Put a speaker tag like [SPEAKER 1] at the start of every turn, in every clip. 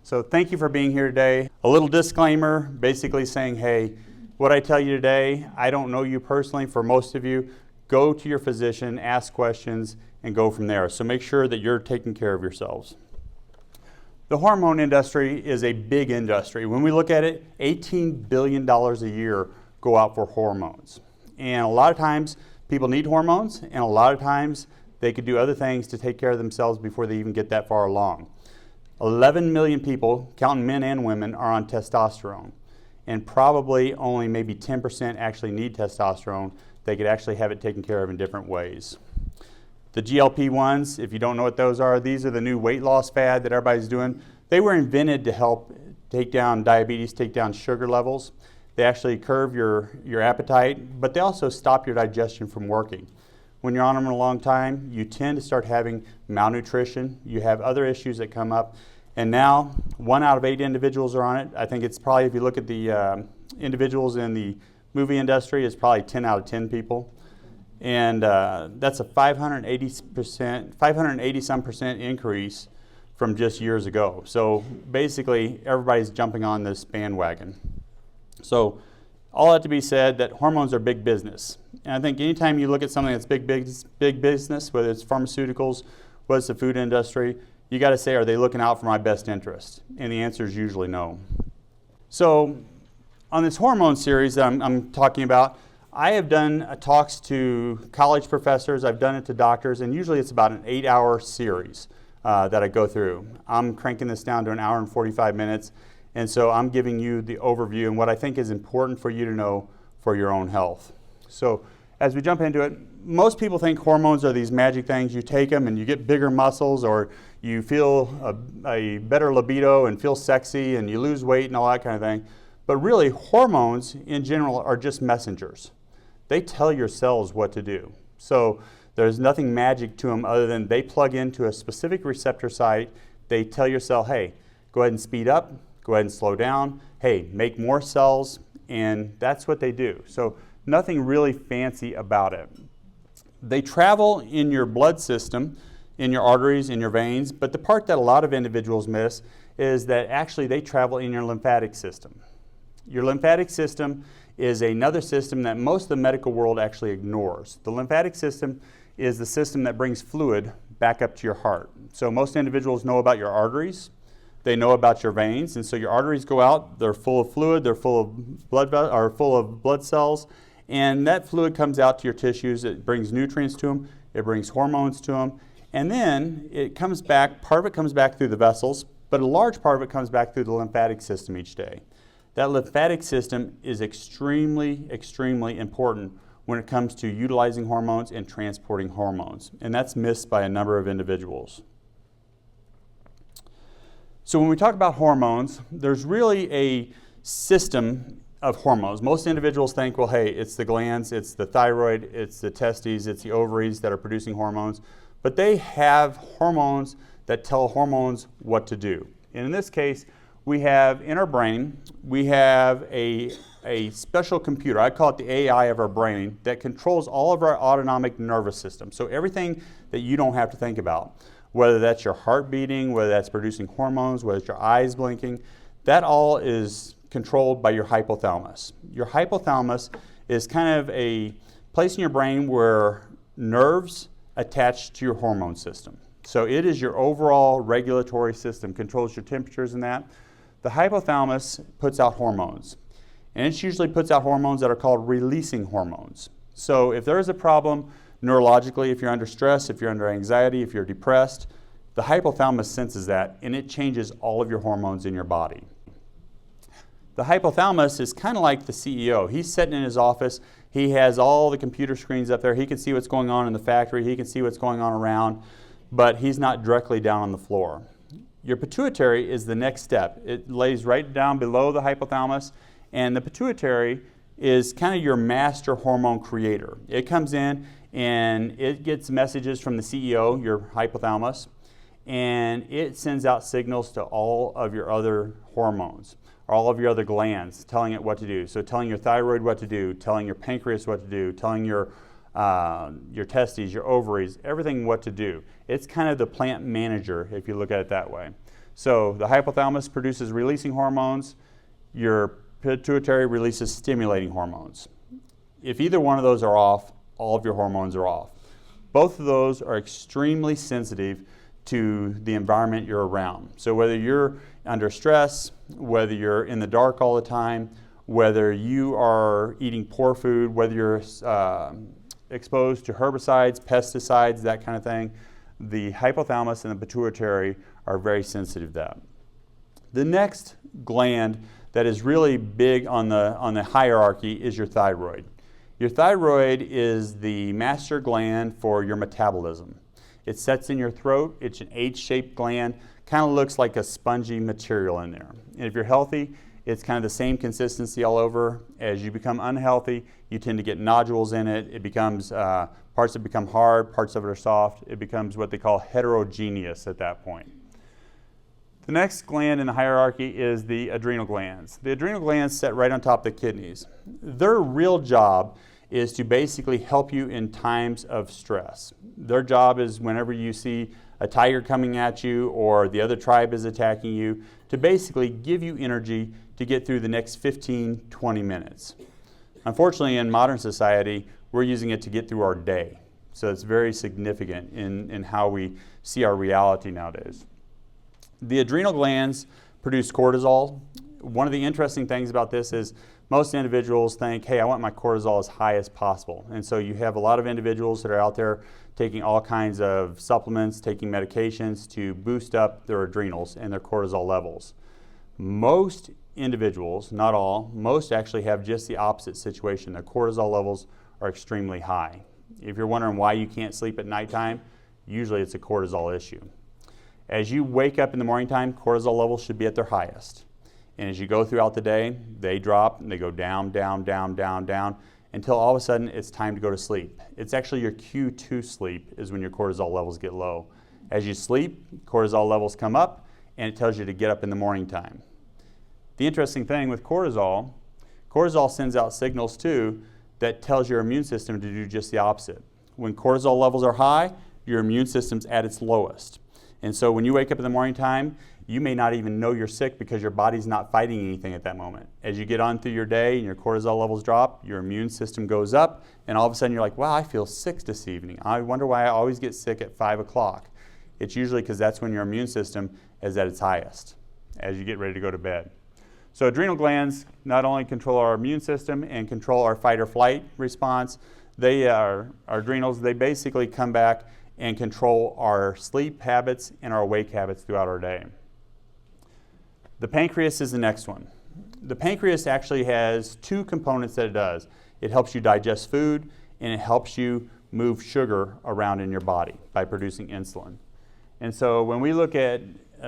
[SPEAKER 1] So thank you for being here today. A little disclaimer, basically saying, hey, what I tell you today, I don't know you personally. For most of you, go to your physician, ask questions, and go from there. So make sure that you're taking care of yourselves. The hormone industry is a big industry. When we look at it, $18 billion a year go out for hormones. And a lot of times, people need hormones, and a lot of times, they could do other things to take care of themselves before they even get that far along. 11 million people, counting men and women, are on testosterone. And probably only maybe 10% actually need testosterone. They could actually have it taken care of in different ways. The GLP-1s, if you don't know what those are, these are the new weight loss fad that everybody's doing. They were invented to help take down diabetes, take down sugar levels. They actually curb your appetite, but they also stop your digestion from working. When you're on them a long time, you tend to start having malnutrition. You have other issues that come up. And now, 1 out of 8 individuals are on it. I think it's probably, if you look at the individuals in the movie industry, it's probably 10 out of 10 people. And that's a 580% increase from just years ago. So basically, everybody's jumping on this bandwagon. So all that to be said, that hormones are big business. And I think anytime you look at something that's big business, whether it's pharmaceuticals, whether it's the food industry, you got to say, are they looking out for my best interest? And the answer is usually no. So on this hormone series that I'm talking about, I have done talks to college professors, I've done it to doctors, and usually it's about an 8-hour series that I go through. I'm cranking this down to 1 hour and 45 minutes, and so I'm giving you the overview and what I think is important for you to know for your own health. So as we jump into it, most people think hormones are these magic things. You take them and you get bigger muscles, or you feel a better libido and feel sexy and you lose weight and all that kind of thing. But really, hormones in general are just messengers. They tell your cells what to do. So there's nothing magic to them other than they plug into a specific receptor site. They tell your cell, hey, go ahead and speed up, go ahead and slow down, hey, make more cells, and that's what they do. So nothing really fancy about it. They travel in your blood system, in your arteries, in your veins, but the part that a lot of individuals miss is that actually they travel in your lymphatic system. Your lymphatic system is another system that most of the medical world actually ignores. The lymphatic system is the system that brings fluid back up to your heart. So most individuals know about your arteries, they know about your veins, and so your arteries go out, they're full of fluid, they're full of blood cells, and that fluid comes out to your tissues. It brings nutrients to them, it brings hormones to them, and then it comes back, part of it comes back through the vessels, but a large part of it comes back through the lymphatic system each day. That lymphatic system is extremely, extremely important when it comes to utilizing hormones and transporting hormones, and that's missed by a number of individuals. So when we talk about hormones, there's really a system of hormones. Most individuals think, well, hey, it's the glands, it's the thyroid, it's the testes, it's the ovaries that are producing hormones, but they have hormones that tell hormones what to do. And in this case, we have in our brain, we have a special computer, I call it the AI of our brain, that controls all of our autonomic nervous system. So everything that you don't have to think about, whether that's your heart beating, whether that's producing hormones, whether it's your eyes blinking, that all is controlled by your hypothalamus. Your hypothalamus is kind of a place in your brain where nerves attach to your hormone system. So it is your overall regulatory system, controls your temperatures and that. The hypothalamus puts out hormones, and it usually puts out hormones that are called releasing hormones. So if there is a problem neurologically, if you're under stress, if you're under anxiety, if you're depressed, the hypothalamus senses that, and it changes all of your hormones in your body. The hypothalamus is kind of like the CEO. He's sitting in his office. He has all the computer screens up there. He can see what's going on in the factory. He can see what's going on around, but he's not directly down on the floor. Your pituitary is the next step. It lays right down below the hypothalamus, and the pituitary is kind of your master hormone creator. It comes in and it gets messages from the CEO, your hypothalamus, and it sends out signals to all of your other hormones, all of your other glands, telling it what to do. So telling your thyroid what to do, telling your pancreas what to do, telling your testes, your ovaries, everything what to do. It's kind of the plant manager, if you look at it that way. So the hypothalamus produces releasing hormones, your pituitary releases stimulating hormones. If either one of those are off, all of your hormones are off. Both of those are extremely sensitive to the environment you're around. So whether you're under stress, whether you're in the dark all the time, whether you are eating poor food, whether you're exposed to herbicides, pesticides, that kind of thing, the hypothalamus and the pituitary are very sensitive to that. The next gland that is really big on the hierarchy is your thyroid. Your thyroid is the master gland for your metabolism. It sits in your throat. It's an H-shaped gland, kind of looks like a spongy material in there. And if you're healthy, it's kind of the same consistency all over. As you become unhealthy, you tend to get nodules in it. It becomes, parts of it become hard, parts of it are soft. It becomes what they call heterogeneous at that point. The next gland in the hierarchy is the adrenal glands. The adrenal glands sit right on top of the kidneys. Their real job is to basically help you in times of stress. Their job is whenever you see a tiger coming at you or the other tribe is attacking you, to basically give you energy to get through the next 15, 20 minutes. Unfortunately, in modern society, we're using it to get through our day. So it's very significant in how we see our reality nowadays. The adrenal glands produce cortisol. One of the interesting things about this is most individuals think, hey, I want my cortisol as high as possible. And so you have a lot of individuals that are out there taking all kinds of supplements, taking medications to boost up their adrenals and their cortisol levels. Most individuals, not all, most actually have just the opposite situation. Their cortisol levels are extremely high. If you're wondering why you can't sleep at nighttime, usually it's a cortisol issue. As you wake up in the morning time, cortisol levels should be at their highest. And as you go throughout the day, they drop and they go down, down, down, down, down, until all of a sudden it's time to go to sleep. It's actually your cue to sleep is when your cortisol levels get low. As you sleep, cortisol levels come up and it tells you to get up in the morning time. The interesting thing with cortisol, cortisol sends out signals too that tells your immune system to do just the opposite. When cortisol levels are high, your immune system's at its lowest. And so when you wake up in the morning time, you may not even know you're sick because your body's not fighting anything at that moment. As you get on through your day and your cortisol levels drop, your immune system goes up, and all of a sudden you're like, wow, I feel sick this evening. I wonder why I always get sick at 5 o'clock. It's usually because that's when your immune system is at its highest, as you get ready to go to bed. So adrenal glands not only control our immune system and control our fight or flight response, our adrenals, they basically come back and control our sleep habits and our wake habits throughout our day. The pancreas is the next one. The pancreas actually has two components that it does. It helps you digest food and it helps you move sugar around in your body by producing insulin. And so when we look at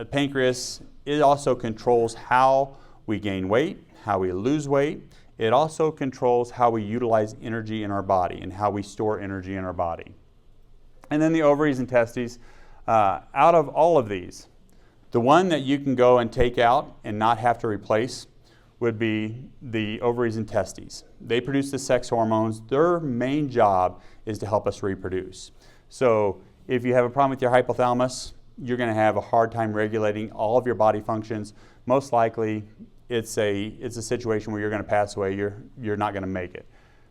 [SPEAKER 1] pancreas, it also controls how we gain weight, how we lose weight. It also controls how we utilize energy in our body and how we store energy in our body. And then the ovaries and testes. Out of all of these, the one that you can go and take out and not have to replace would be the ovaries and testes. They produce the sex hormones. Their main job is to help us reproduce. So if you have a problem with your hypothalamus, you're going to have a hard time regulating all of your body functions. Most likely, it's a situation where you're going to pass away. You're not going to make it.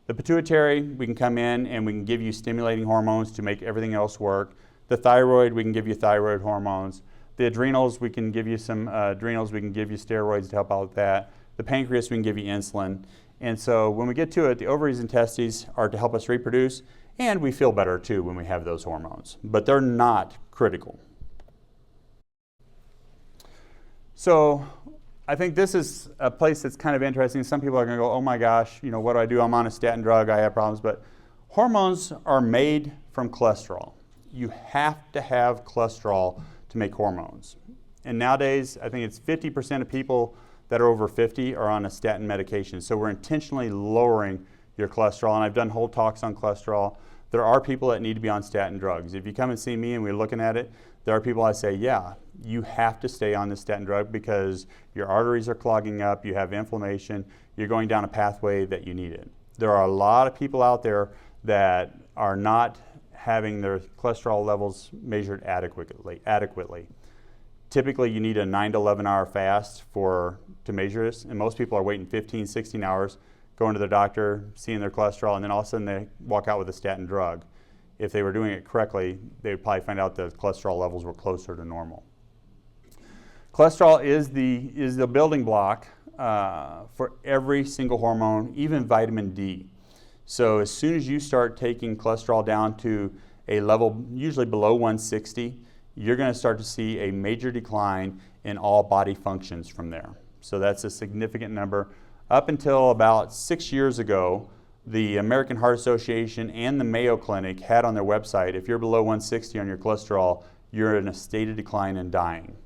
[SPEAKER 1] The pituitary, we can come in and we can give you stimulating hormones to make everything else work. The thyroid, we can give you thyroid hormones. The adrenals, we can give you some adrenals, we can give you steroids to help out with that. The pancreas, we can give you insulin. And so when we get to it, the ovaries and testes are to help us reproduce, and we feel better too when we have those hormones. But they're not critical. So I think this is a place that's kind of interesting. Some people are going to go, oh my gosh, what do? I'm on a statin drug, I have problems. But hormones are made from cholesterol. You have to have cholesterol to make hormones. And nowadays, I think it's 50% of people that are over 50 are on a statin medication. So we're intentionally lowering your cholesterol. And I've done whole talks on cholesterol. There are people that need to be on statin drugs. If you come and see me and we're looking at it, there are people I say, yeah, you have to stay on this statin drug because your arteries are clogging up, you have inflammation, you're going down a pathway that you need it. There are a lot of people out there that are not having their cholesterol levels measured adequately. Typically, you need a 9 to 11 hour fast to measure this, and most people are waiting 15, 16 hours, going to their doctor, seeing their cholesterol, and then all of a sudden they walk out with a statin drug. If they were doing it correctly, they would probably find out that cholesterol levels were closer to normal. Cholesterol is the building block for every single hormone, even vitamin D. So as soon as you start taking cholesterol down to a level usually below 160, you're going to start to see a major decline in all body functions from there. So that's a significant number. Up until about 6 years ago, the American Heart Association and the Mayo Clinic had on their website, if you're below 160 on your cholesterol, you're in a state of decline and dying.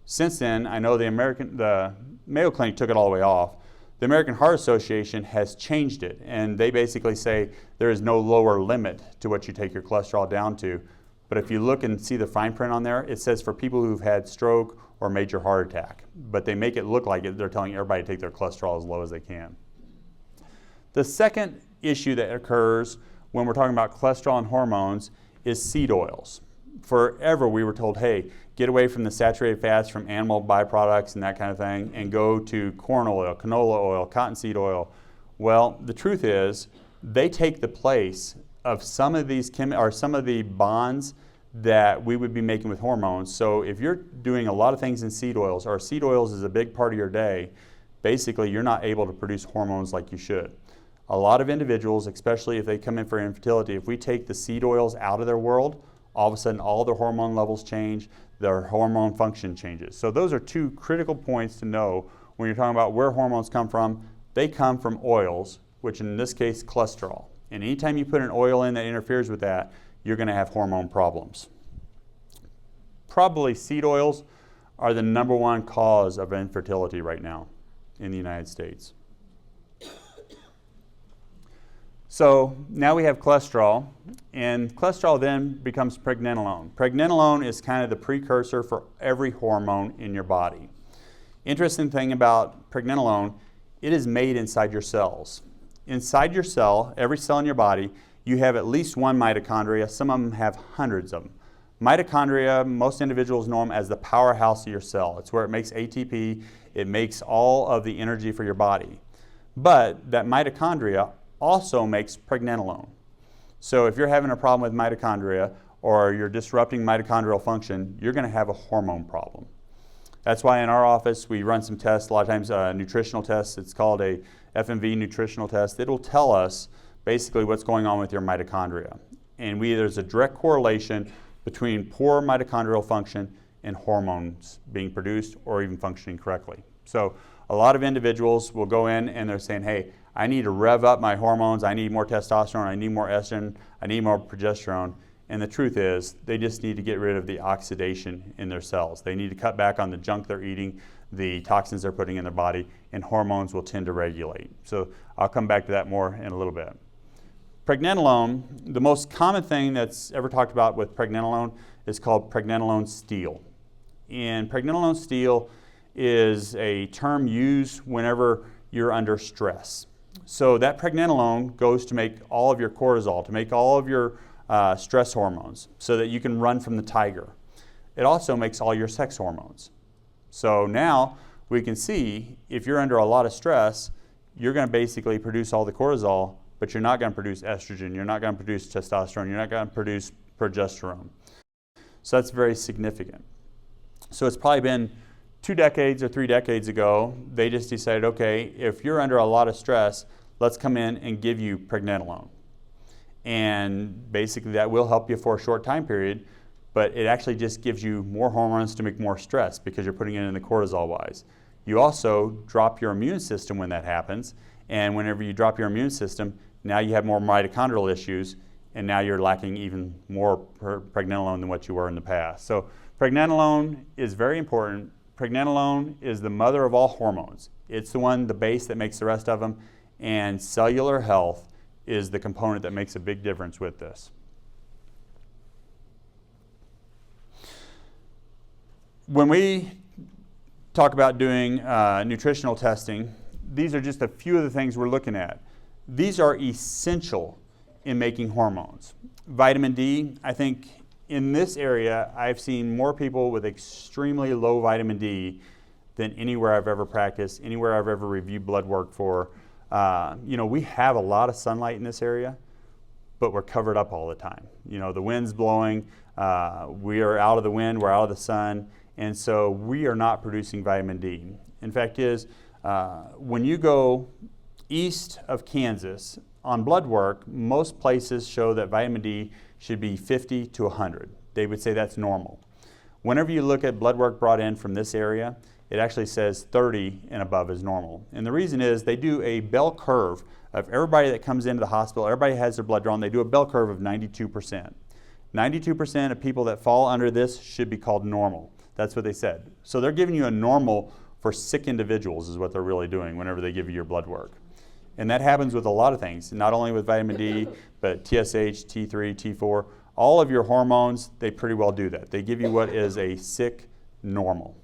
[SPEAKER 1] Since then, I know the Mayo Clinic took it all the way off. The American Heart Association has changed it, and they basically say there is no lower limit to what you take your cholesterol down to. But if you look and see the fine print on there, it says for people who've had stroke or major heart attack. But they make it look like they're telling everybody to take their cholesterol as low as they can. The second issue that occurs when we're talking about cholesterol and hormones is seed oils. Forever we were told, hey, get away from the saturated fats from animal byproducts and that kind of thing, and go to corn oil, canola oil, cottonseed oil. Well, the truth is, they take the place of some of these some of the bonds that we would be making with hormones. So if you're doing a lot of things in seed oils, or seed oils is a big part of your day, basically you're not able to produce hormones like you should. A lot of individuals, especially if they come in for infertility, if we take the seed oils out of their world, all of a sudden all their hormone levels change, their hormone function changes. So those are two critical points to know when you're talking about where hormones come from. They come from oils, which in this case, cholesterol. And anytime you put an oil in that interferes with that, you're going to have hormone problems. Probably seed oils are the #1 cause of infertility right now in the United States. So now we have cholesterol, and cholesterol then becomes pregnenolone. Pregnenolone is kind of the precursor for every hormone in your body. Interesting thing about pregnenolone, it is made inside your cells. Inside your cell, every cell in your body, you have at least one mitochondria. Some of them have hundreds of them. Mitochondria, most individuals know them as the powerhouse of your cell. It's where it makes ATP, it makes all of the energy for your body. But that mitochondria also makes pregnenolone. So if you're having a problem with mitochondria or you're disrupting mitochondrial function, you're going to have a hormone problem. That's why in our office we run some tests, a lot of times nutritional tests. It's called a FMV nutritional test. It'll tell us basically what's going on with your mitochondria. And there's a direct correlation between poor mitochondrial function and hormones being produced or even functioning correctly. So a lot of individuals will go in and they're saying, hey, I need to rev up my hormones, I need more testosterone, I need more estrogen, I need more progesterone. And the truth is, they just need to get rid of the oxidation in their cells. They need to cut back on the junk they're eating, the toxins they're putting in their body, and hormones will tend to regulate. So I'll come back to that more in a little bit. Pregnenolone, the most common thing that's ever talked about with pregnenolone is called pregnenolone steal. And pregnenolone steal is a term used whenever you're under stress. So that pregnenolone goes to make all of your cortisol, to make all of your stress hormones so that you can run from the tiger. It also makes all your sex hormones. So now we can see if you're under a lot of stress, you're going to basically produce all the cortisol, but you're not going to produce estrogen, you're not going to produce testosterone, you're not going to produce progesterone. So that's very significant. So it's probably been 2 decades or 3 decades ago, they just decided, okay, if you're under a lot of stress, let's come in and give you pregnenolone. And basically that will help you for a short time period, but it actually just gives you more hormones to make more stress because you're putting it in the cortisol wise. You also drop your immune system when that happens, and whenever you drop your immune system, now you have more mitochondrial issues, and now you're lacking even more pregnenolone than what you were in the past. So pregnenolone is very important. Pregnenolone is the mother of all hormones. It's the base that makes the rest of them, and cellular health is the component that makes a big difference with this. When we talk about doing nutritional testing, these are just a few of the things we're looking at. These are essential in making hormones. Vitamin D, I think in this area, I've seen more people with extremely low vitamin D than anywhere I've ever practiced, anywhere I've ever reviewed blood work for. We have a lot of sunlight in this area, but we're covered up all the time. The wind's blowing, we are out of the wind, we're out of the sun, and so we are not producing vitamin D. In fact when you go east of Kansas on blood work, most places show that vitamin D should be 50 to 100. They would say that's normal. Whenever you look at blood work brought in from this area, it actually says 30 and above is normal. And the reason is they do a bell curve of everybody that comes into the hospital, everybody has their blood drawn, they do a bell curve of 92%. 92% of people that fall under this should be called normal. That's what they said. So they're giving you a normal for sick individuals is what they're really doing whenever they give you your blood work. And that happens with a lot of things, not only with vitamin D, but TSH, T3, T4, all of your hormones, they pretty well do that. They give you what is a sick normal.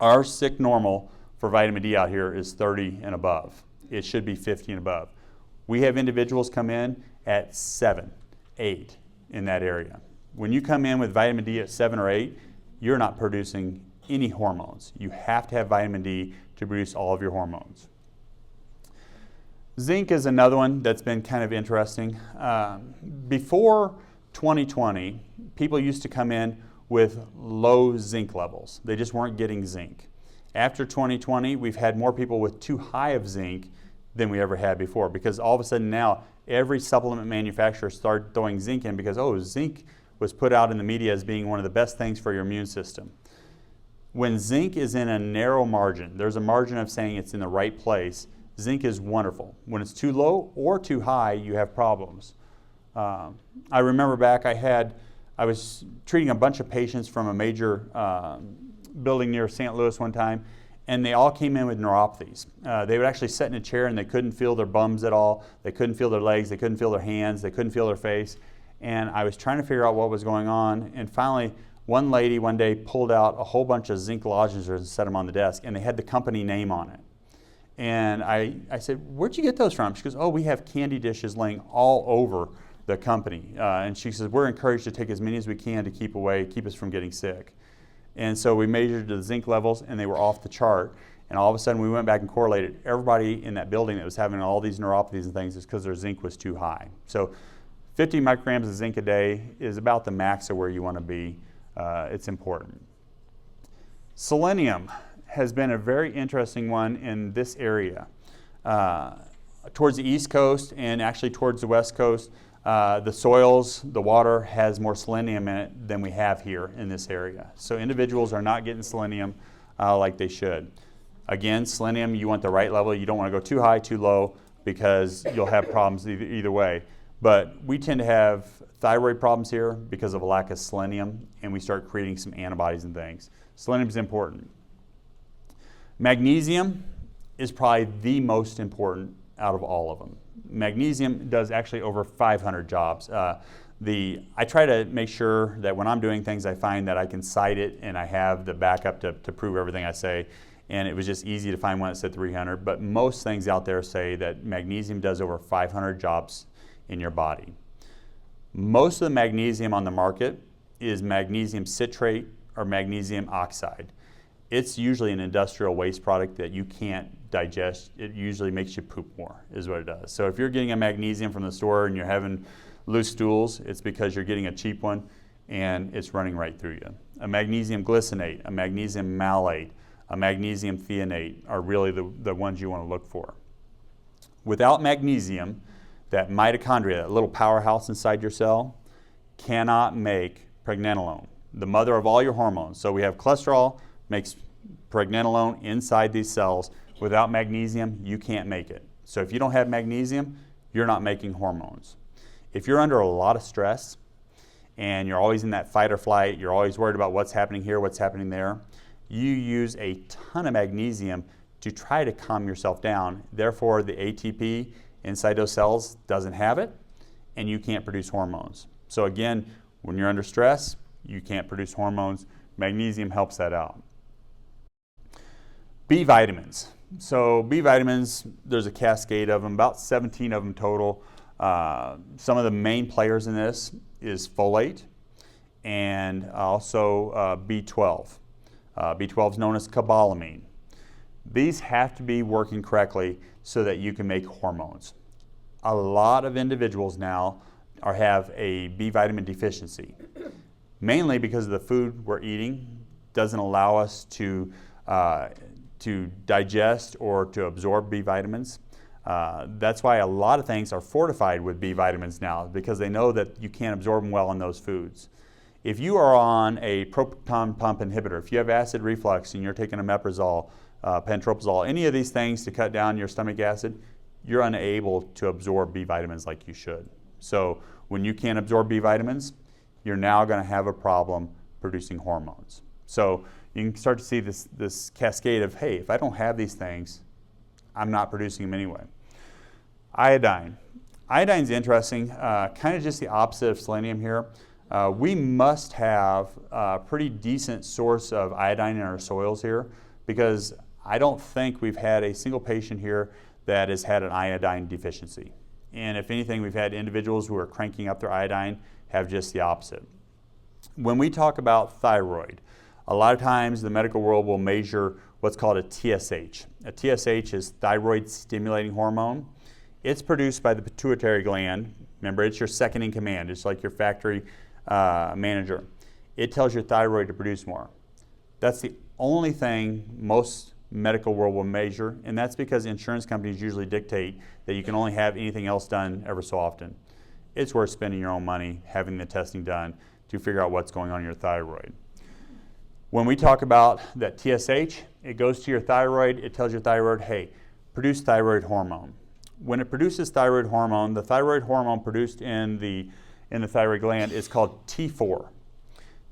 [SPEAKER 1] Our sick normal for vitamin D out here is 30 and above. It should be 50 and above. We have individuals come in at 7, 8 in that area. When you come in with vitamin D at 7 or 8, you're not producing any hormones. You have to have vitamin D to produce all of your hormones. Zinc is another one that's been kind of interesting. Before 2020, people used to come in with low zinc levels. They just weren't getting zinc. After 2020, we've had more people with too high of zinc than we ever had before, because all of a sudden now every supplement manufacturer started throwing zinc in because, zinc was put out in the media as being one of the best things for your immune system. When zinc is in a narrow margin, there's a margin of saying it's in the right place, zinc is wonderful. When it's too low or too high, you have problems. I remember back I was treating a bunch of patients from a major building near St. Louis one time, and they all came in with neuropathies. They would actually sit in a chair and they couldn't feel their bums at all. They couldn't feel their legs, they couldn't feel their hands, they couldn't feel their face. And I was trying to figure out what was going on, and finally one lady one day pulled out a whole bunch of zinc lozenges and set them on the desk, and they had the company name on it. And I said, "Where'd you get those from?" She goes, "We have candy dishes laying all over the company." And she says, "We're encouraged to take as many as we can to keep us from getting sick." And so we measured the zinc levels, and they were off the chart. And all of a sudden, we went back and correlated everybody in that building that was having all these neuropathies and things is because their zinc was too high. So 50 micrograms of zinc a day is about the max of where you want to be. It's important. Selenium has been a very interesting one in this area. Towards the East Coast and actually towards the West Coast, the soils, the water has more selenium in it than we have here in this area. So individuals are not getting selenium like they should. Again, selenium, you want the right level. You don't want to go too high, too low, because you'll have problems either way. But we tend to have thyroid problems here because of a lack of selenium, and we start creating some antibodies and things. Selenium is important. Magnesium is probably the most important out of all of them. Magnesium does actually over 500 jobs. I try to make sure that when I'm doing things, I find that I can cite it and I have the backup to prove everything I say. And it was just easy to find one that said 300. But most things out there say that magnesium does over 500 jobs in your body. Most of the magnesium on the market is magnesium citrate or magnesium oxide. It's usually an industrial waste product that you can't digest. It usually makes you poop more, is what it does. So if you're getting a magnesium from the store and you're having loose stools, it's because you're getting a cheap one and it's running right through you. A magnesium glycinate, a magnesium malate, a magnesium threonate are really the ones you want to look for. Without magnesium, that mitochondria, that little powerhouse inside your cell, cannot make pregnenolone, the mother of all your hormones. So we have cholesterol, makes pregnenolone inside these cells. Without magnesium, you can't make it. So if you don't have magnesium, you're not making hormones. If you're under a lot of stress and you're always in that fight or flight, you're always worried about what's happening here, what's happening there, you use a ton of magnesium to try to calm yourself down. Therefore, the ATP inside those cells doesn't have it, and you can't produce hormones. So again, when you're under stress, you can't produce hormones. Magnesium helps that out. B vitamins. So B vitamins, there's a cascade of them, about 17 of them total. Some of the main players in this is folate. and also B12. B12 is known as cobalamin. These have to be working correctly so that you can make hormones. A lot of individuals now have a B vitamin deficiency, mainly because of the food we're eating doesn't allow us to digest or to absorb B vitamins. That's why a lot of things are fortified with B vitamins now, because they know that you can't absorb them well in those foods. If you are on a proton pump inhibitor, if you have acid reflux and you're taking omeprazole, pantoprazole, any of these things to cut down your stomach acid, you're unable to absorb B vitamins like you should. So when you can't absorb B vitamins, you're now going to have a problem producing hormones. So you can start to see this cascade of, hey, if I don't have these things, I'm not producing them anyway. Iodine. Iodine's interesting, kind of just the opposite of selenium here. We must have a pretty decent source of iodine in our soils here, because I don't think we've had a single patient here that has had an iodine deficiency. And if anything, we've had individuals who are cranking up their iodine have just the opposite. When we talk about thyroid, a lot of times the medical world will measure what's called a TSH. A TSH is thyroid stimulating hormone. It's produced by the pituitary gland. Remember, it's your second in command. It's like your factory manager. It tells your thyroid to produce more. That's the only thing most medical world will measure, and that's because insurance companies usually dictate that you can only have anything else done ever so often. It's worth spending your own money having the testing done to figure out what's going on in your thyroid. When we talk about that TSH, it goes to your thyroid. It tells your thyroid, hey, produce thyroid hormone. When it produces thyroid hormone, the thyroid hormone produced in the thyroid gland is called T4.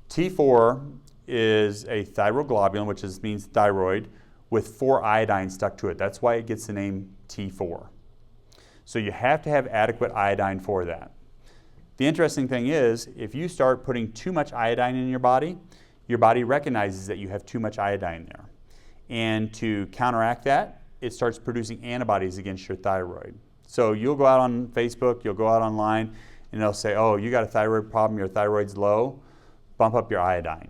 [SPEAKER 1] T4 is a thyroglobulin, which means thyroid, with 4 iodine stuck to it. That's why it gets the name T4. So you have to have adequate iodine for that. The interesting thing is, if you start putting too much iodine in your body recognizes that you have too much iodine there. And to counteract that, it starts producing antibodies against your thyroid. So you'll go out on Facebook, you'll go out online, and they'll say, oh, you got a thyroid problem, your thyroid's low, bump up your iodine.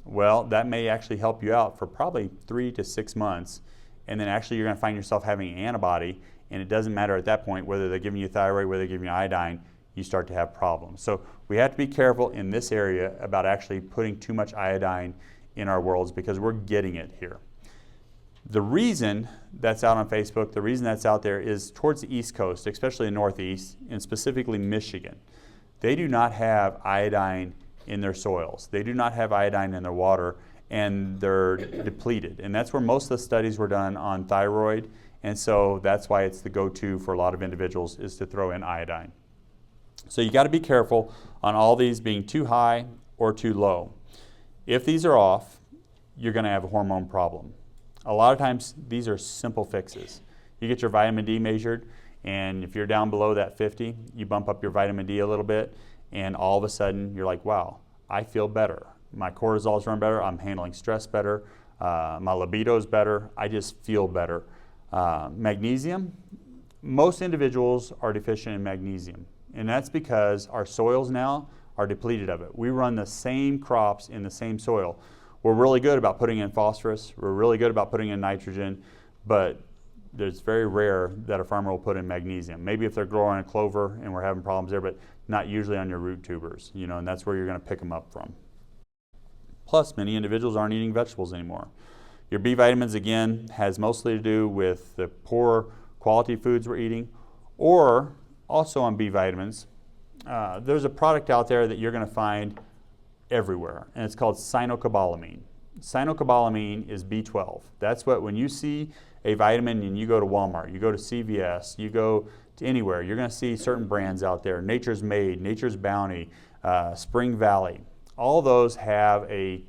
[SPEAKER 1] Well, that may actually help you out for probably 3 to 6 months, and then actually you're going to find yourself having an antibody, and it doesn't matter at that point whether they're giving you thyroid, whether they're giving you iodine, you start to have problems. So we have to be careful in this area about actually putting too much iodine in our worlds, because we're getting it here. The reason that's out on Facebook, the reason that's out there is towards the East Coast, especially the Northeast, and specifically Michigan. They do not have iodine in their soils. They do not have iodine in their water, and they're depleted. And that's where most of the studies were done on thyroid, and so that's why it's the go-to for a lot of individuals, is to throw in iodine. So you got to be careful on all these being too high or too low. If these are off, you're going to have a hormone problem. A lot of times these are simple fixes. You get your vitamin D measured, and if you're down below that 50, you bump up your vitamin D a little bit, and all of a sudden you're like, wow, I feel better. My cortisol's run better, I'm handling stress better, my libido's better, I just feel better. Magnesium, most individuals are deficient in magnesium, and that's because our soils now are depleted of it. We run the same crops in the same soil. We're really good about putting in phosphorus, we're really good about putting in nitrogen, but it's very rare that a farmer will put in magnesium. Maybe if they're growing a clover and we're having problems there, but not usually on your root tubers, and that's where you're going to pick them up from. Plus, many individuals aren't eating vegetables anymore. Your B vitamins, again, has mostly to do with the poor quality foods we're eating, or also on B vitamins, there's a product out there that you're going to find everywhere, and it's called cyanocobalamin. Cyanocobalamin is B12. That's what, when you see a vitamin and you go to Walmart, you go to CVS, you go to anywhere, you're going to see certain brands out there, Nature's Made, Nature's Bounty, Spring Valley. All those have a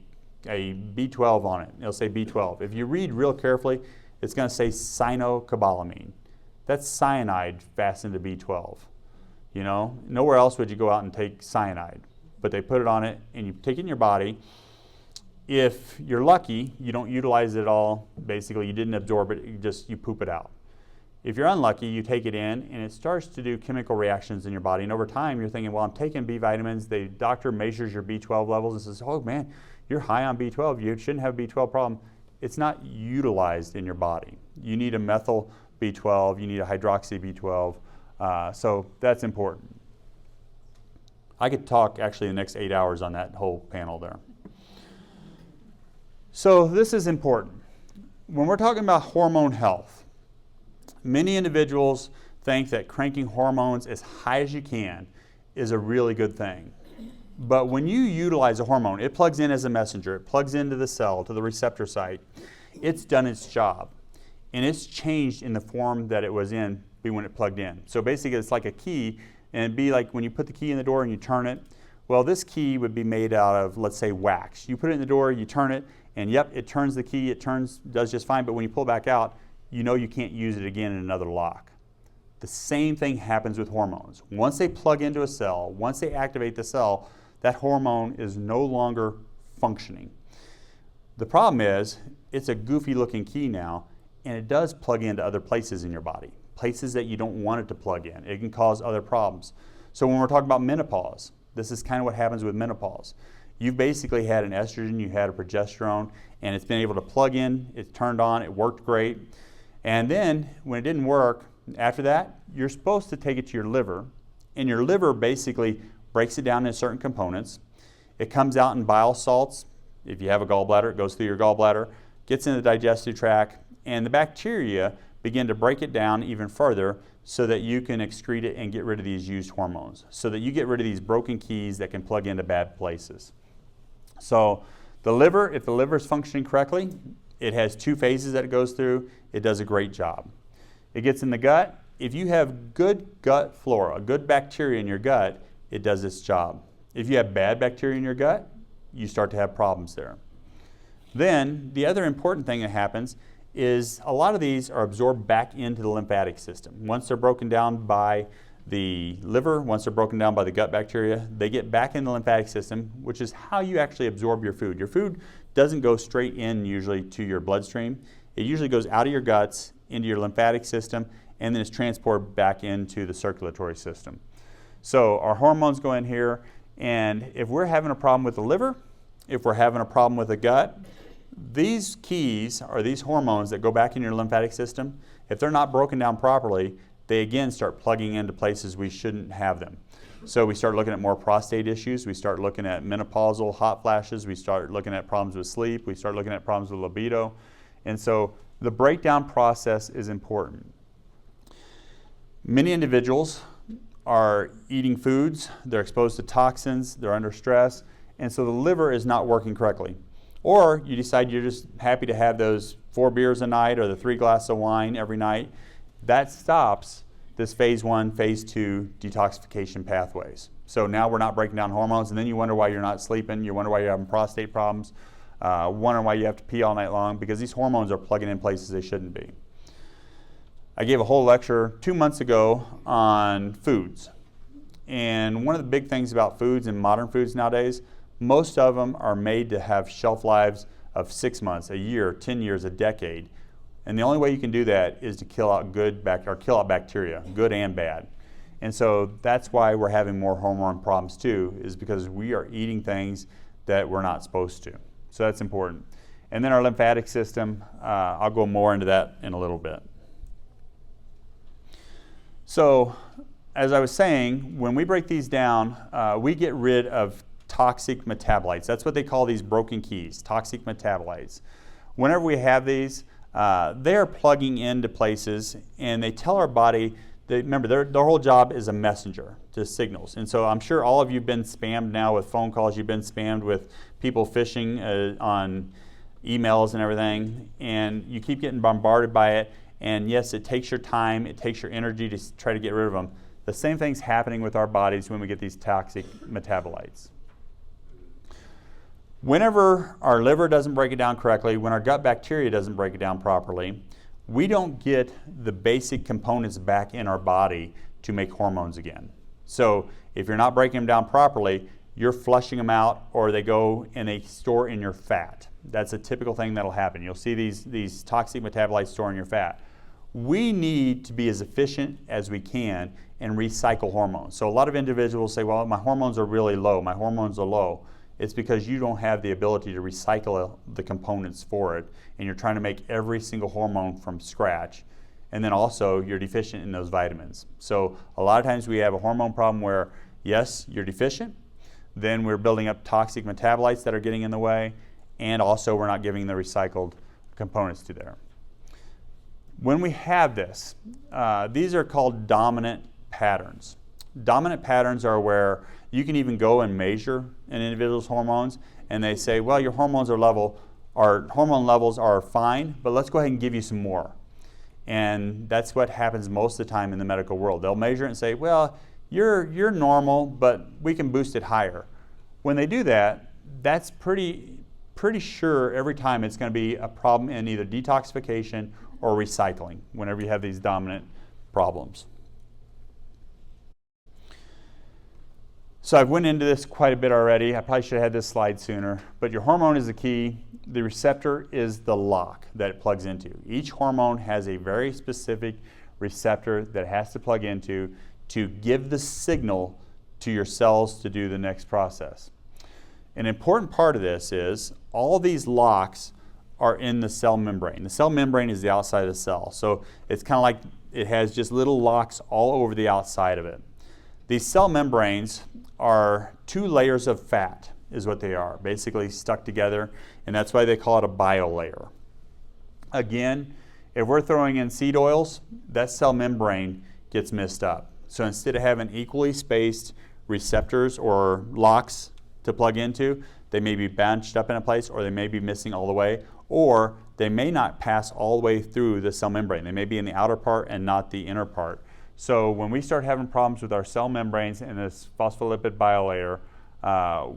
[SPEAKER 1] B12 on it. It'll say B12. If you read real carefully, it's going to say cyanocobalamin. That's cyanide fastened to B12. Nowhere else would you go out and take cyanide, but they put it on it and you take it in your body. If you're lucky, you don't utilize it all. Basically, you didn't absorb it, you poop it out. If you're unlucky, you take it in and it starts to do chemical reactions in your body. And over time, you're thinking, well, I'm taking B vitamins. The doctor measures your B12 levels and says, oh man, you're high on B12. You shouldn't have a B12 problem. It's not utilized in your body. You need a methyl B12. You need a hydroxy B12. So that's important. I could talk actually the next 8 hours on that whole panel there. So this is important. When we're talking about hormone health, many individuals think that cranking hormones as high as you can is a really good thing. But when you utilize a hormone, it plugs in as a messenger. It plugs into the cell, to the receptor site. It's done its job. And it's changed in the form that it was in when it plugged in. So basically it's like a key, and it'd be like when you put the key in the door and you turn it. Well, this key would be made out of, let's say, wax. You put it in the door, you turn it, and yep, it turns the key, it does just fine, but when you pull it back out, you know you can't use it again in another lock. The same thing happens with hormones. Once they plug into a cell, once they activate the cell, that hormone is no longer functioning. The problem is, it's a goofy looking key now, and it does plug into other places in your body, places that you don't want it to plug in. It can cause other problems. So when we're talking about menopause, this is kind of what happens with menopause. You've basically had an estrogen, you had a progesterone, and it's been able to plug in, it's turned on, it worked great. And then when it didn't work, after that, you're supposed to take it to your liver, and your liver basically breaks it down into certain components. It comes out in bile salts. If you have a gallbladder, it goes through your gallbladder, gets in the digestive tract, and the bacteria begin to break it down even further so that you can excrete it and get rid of these used hormones, so that you get rid of these broken keys that can plug into bad places. So the liver, if the liver is functioning correctly, it has 2 phases that it goes through. It does a great job. It gets in the gut. If you have good gut flora, good bacteria in your gut, it does its job. If you have bad bacteria in your gut, you start to have problems there. Then the other important thing that happens is a lot of these are absorbed back into the lymphatic system. Once they're broken down by the liver, once they're broken down by the gut bacteria, they get back in the lymphatic system, which is how you actually absorb your food. Your food doesn't go straight in usually to your bloodstream. It usually goes out of your guts into your lymphatic system, and then it's transported back into the circulatory system. So our hormones go in here, and if we're having a problem with the liver, if we're having a problem with the gut, these keys are these hormones that go back in your lymphatic system. If they're not broken down properly, they again start plugging into places we shouldn't have them. So we start looking at more prostate issues, we start looking at menopausal hot flashes, we start looking at problems with sleep, we start looking at problems with libido. And so the breakdown process is important. Many individuals are eating foods, they're exposed to toxins, they're under stress, and so the liver is not working correctly. Or you decide you're just happy to have those 4 beers a night or the 3 glasses of wine every night. That stops this phase 1, phase 2 detoxification pathways. So now we're not breaking down hormones, and then you wonder why you're not sleeping, you wonder why you're having prostate problems, wondering why you have to pee all night long, because these hormones are plugging in places they shouldn't be. I gave a whole lecture 2 months ago on foods. And one of the big things about foods and modern foods nowadays, most of them are made to have shelf lives of 6 months, a year, 10 years, a decade. And the only way you can do that is to kill out bacteria, good and bad. And so that's why we're having more hormone problems too, is because we are eating things that we're not supposed to. So that's important. And then our lymphatic system, I'll go more into that in a little bit. So as I was saying, when we break these down, we get rid of toxic metabolites. That's what they call these broken keys, toxic metabolites. Whenever we have these, they are plugging into places, and they tell our body, remember, their whole job is a messenger to signals. And so I'm sure all of you have been spammed now with phone calls. You've been spammed with people phishing on emails and everything, and you keep getting bombarded by it. And yes, it takes your time, it takes your energy to try to get rid of them. The same thing's happening with our bodies when we get these toxic metabolites. Whenever our liver doesn't break it down correctly, when our gut bacteria doesn't break it down properly, we don't get the basic components back in our body to make hormones again. So if you're not breaking them down properly, you're flushing them out, or they go and they store in your fat. That's a typical thing that'll happen. You'll see these toxic metabolites store in your fat. we need to be as efficient as we can and recycle hormones. So a lot of individuals say, well, my hormones are really low, my hormones are low. It's because you don't have the ability to recycle the components for it, and you're trying to make every single hormone from scratch. And then also you're deficient in those vitamins. So a lot of times we have a hormone problem where, yes, you're deficient, then we're building up toxic metabolites that are getting in the way, and also we're not giving the recycled components to there. When we have this, these are called dominant patterns. Dominant patterns are where you can even go and measure an individual's hormones, and they say, well, your hormone levels are fine, but let's go ahead and give you some more. And that's what happens most of the time in the medical world. They'll measure it and say, well, you're normal, but we can boost it higher. When they do that, that's pretty sure every time it's going to be a problem in either detoxification or recycling whenever you have these dominant problems. So I've went into this quite a bit already. I probably should have had this slide sooner, but your hormone is the key. The receptor is the lock that it plugs into. Each hormone has a very specific receptor that it has to plug into to give the signal to your cells to do the next process. An important part of this is all these locks are in the cell membrane. The cell membrane is the outside of the cell. So it's kind of like it has just little locks all over the outside of it. These cell membranes are 2 layers of fat is what they are, basically stuck together, and that's why they call it a biolayer. Again, if we're throwing in seed oils, that cell membrane gets messed up. So instead of having equally spaced receptors or locks to plug into, they may be bunched up in a place, or they may be missing all the way, or they may not pass all the way through the cell membrane. They may be in the outer part and not the inner part. So when we start having problems with our cell membranes and this phospholipid biolayer,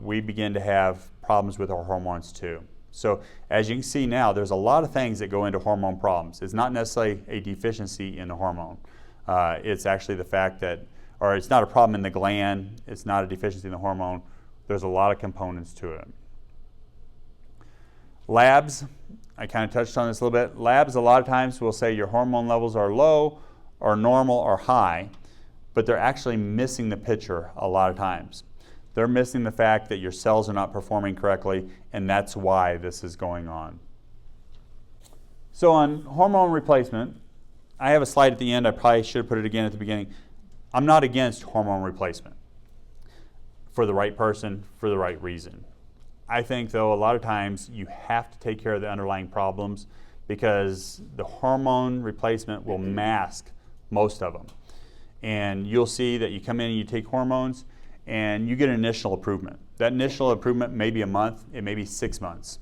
[SPEAKER 1] we begin to have problems with our hormones too. So as you can see now, there's a lot of things that go into hormone problems. It's not necessarily a deficiency in the hormone. It's actually the fact that, or it's not a problem in the gland, it's not a deficiency in the hormone. There's a lot of components to it. Labs, I kind of touched on this a little bit. Labs a lot of times will say your hormone levels are low, or normal, or high, but they're actually missing the picture a lot of times. They're missing the fact that your cells are not performing correctly, and that's why this is going on. So on hormone replacement, I have a slide at the end. I probably should have put it again at the beginning. I'm not against hormone replacement for the right person, for the right reason. I think, though, a lot of times you have to take care of the underlying problems because the hormone replacement will mask most of them. And you'll see that you come in and you take hormones and you get an initial improvement. That initial improvement may be a month, it may be 6 months.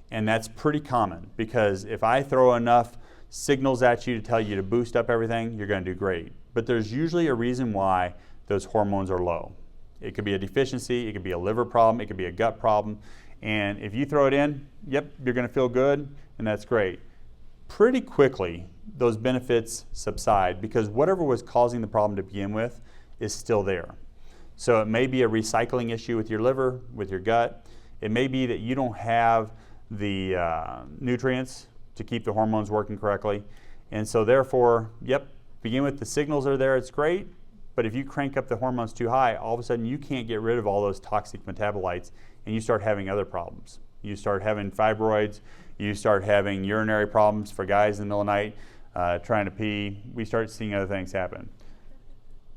[SPEAKER 1] And that's pretty common because if I throw enough signals at you to tell you to boost up everything, you're going to do great. But there's usually a reason why those hormones are low. It could be a deficiency, it could be a liver problem, it could be a gut problem. And if you throw it in, yep, you're going to feel good, and that's great. Pretty quickly, those benefits subside because whatever was causing the problem to begin with is still there. So it may be a recycling issue with your liver, with your gut. It may be that you don't have the nutrients to keep the hormones working correctly. And so therefore, yep, begin with the signals are there, it's great. But if you crank up the hormones too high, all of a sudden you can't get rid of all those toxic metabolites and you start having other problems. You start having fibroids, you start having urinary problems for guys in the middle of the night trying to pee. We start seeing other things happen.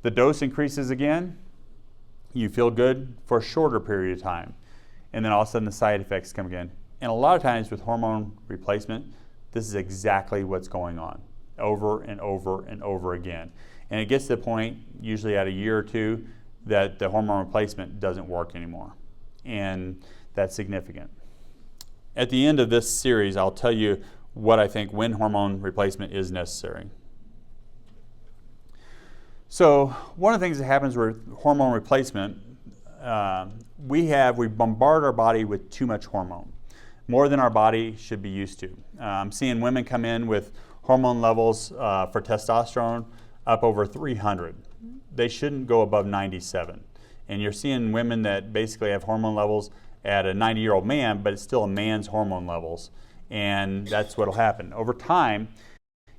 [SPEAKER 1] The dose increases again, you feel good for a shorter period of time, and then all of a sudden the side effects come again. And a lot of times with hormone replacement, this is exactly what's going on over and over and over again. And it gets to the point, usually at a year or two, that the hormone replacement doesn't work anymore. And that's significant. At the end of this series, I'll tell you what I think when hormone replacement is necessary. So one of the things that happens with hormone replacement, we bombard our body with too much hormone, more than our body should be used to. I'm seeing women come in with hormone levels for testosterone up over 300. They shouldn't go above 97. And you're seeing women that basically have hormone levels at a 90-year-old man, but it's still a man's hormone levels. And that's what will happen. Over time,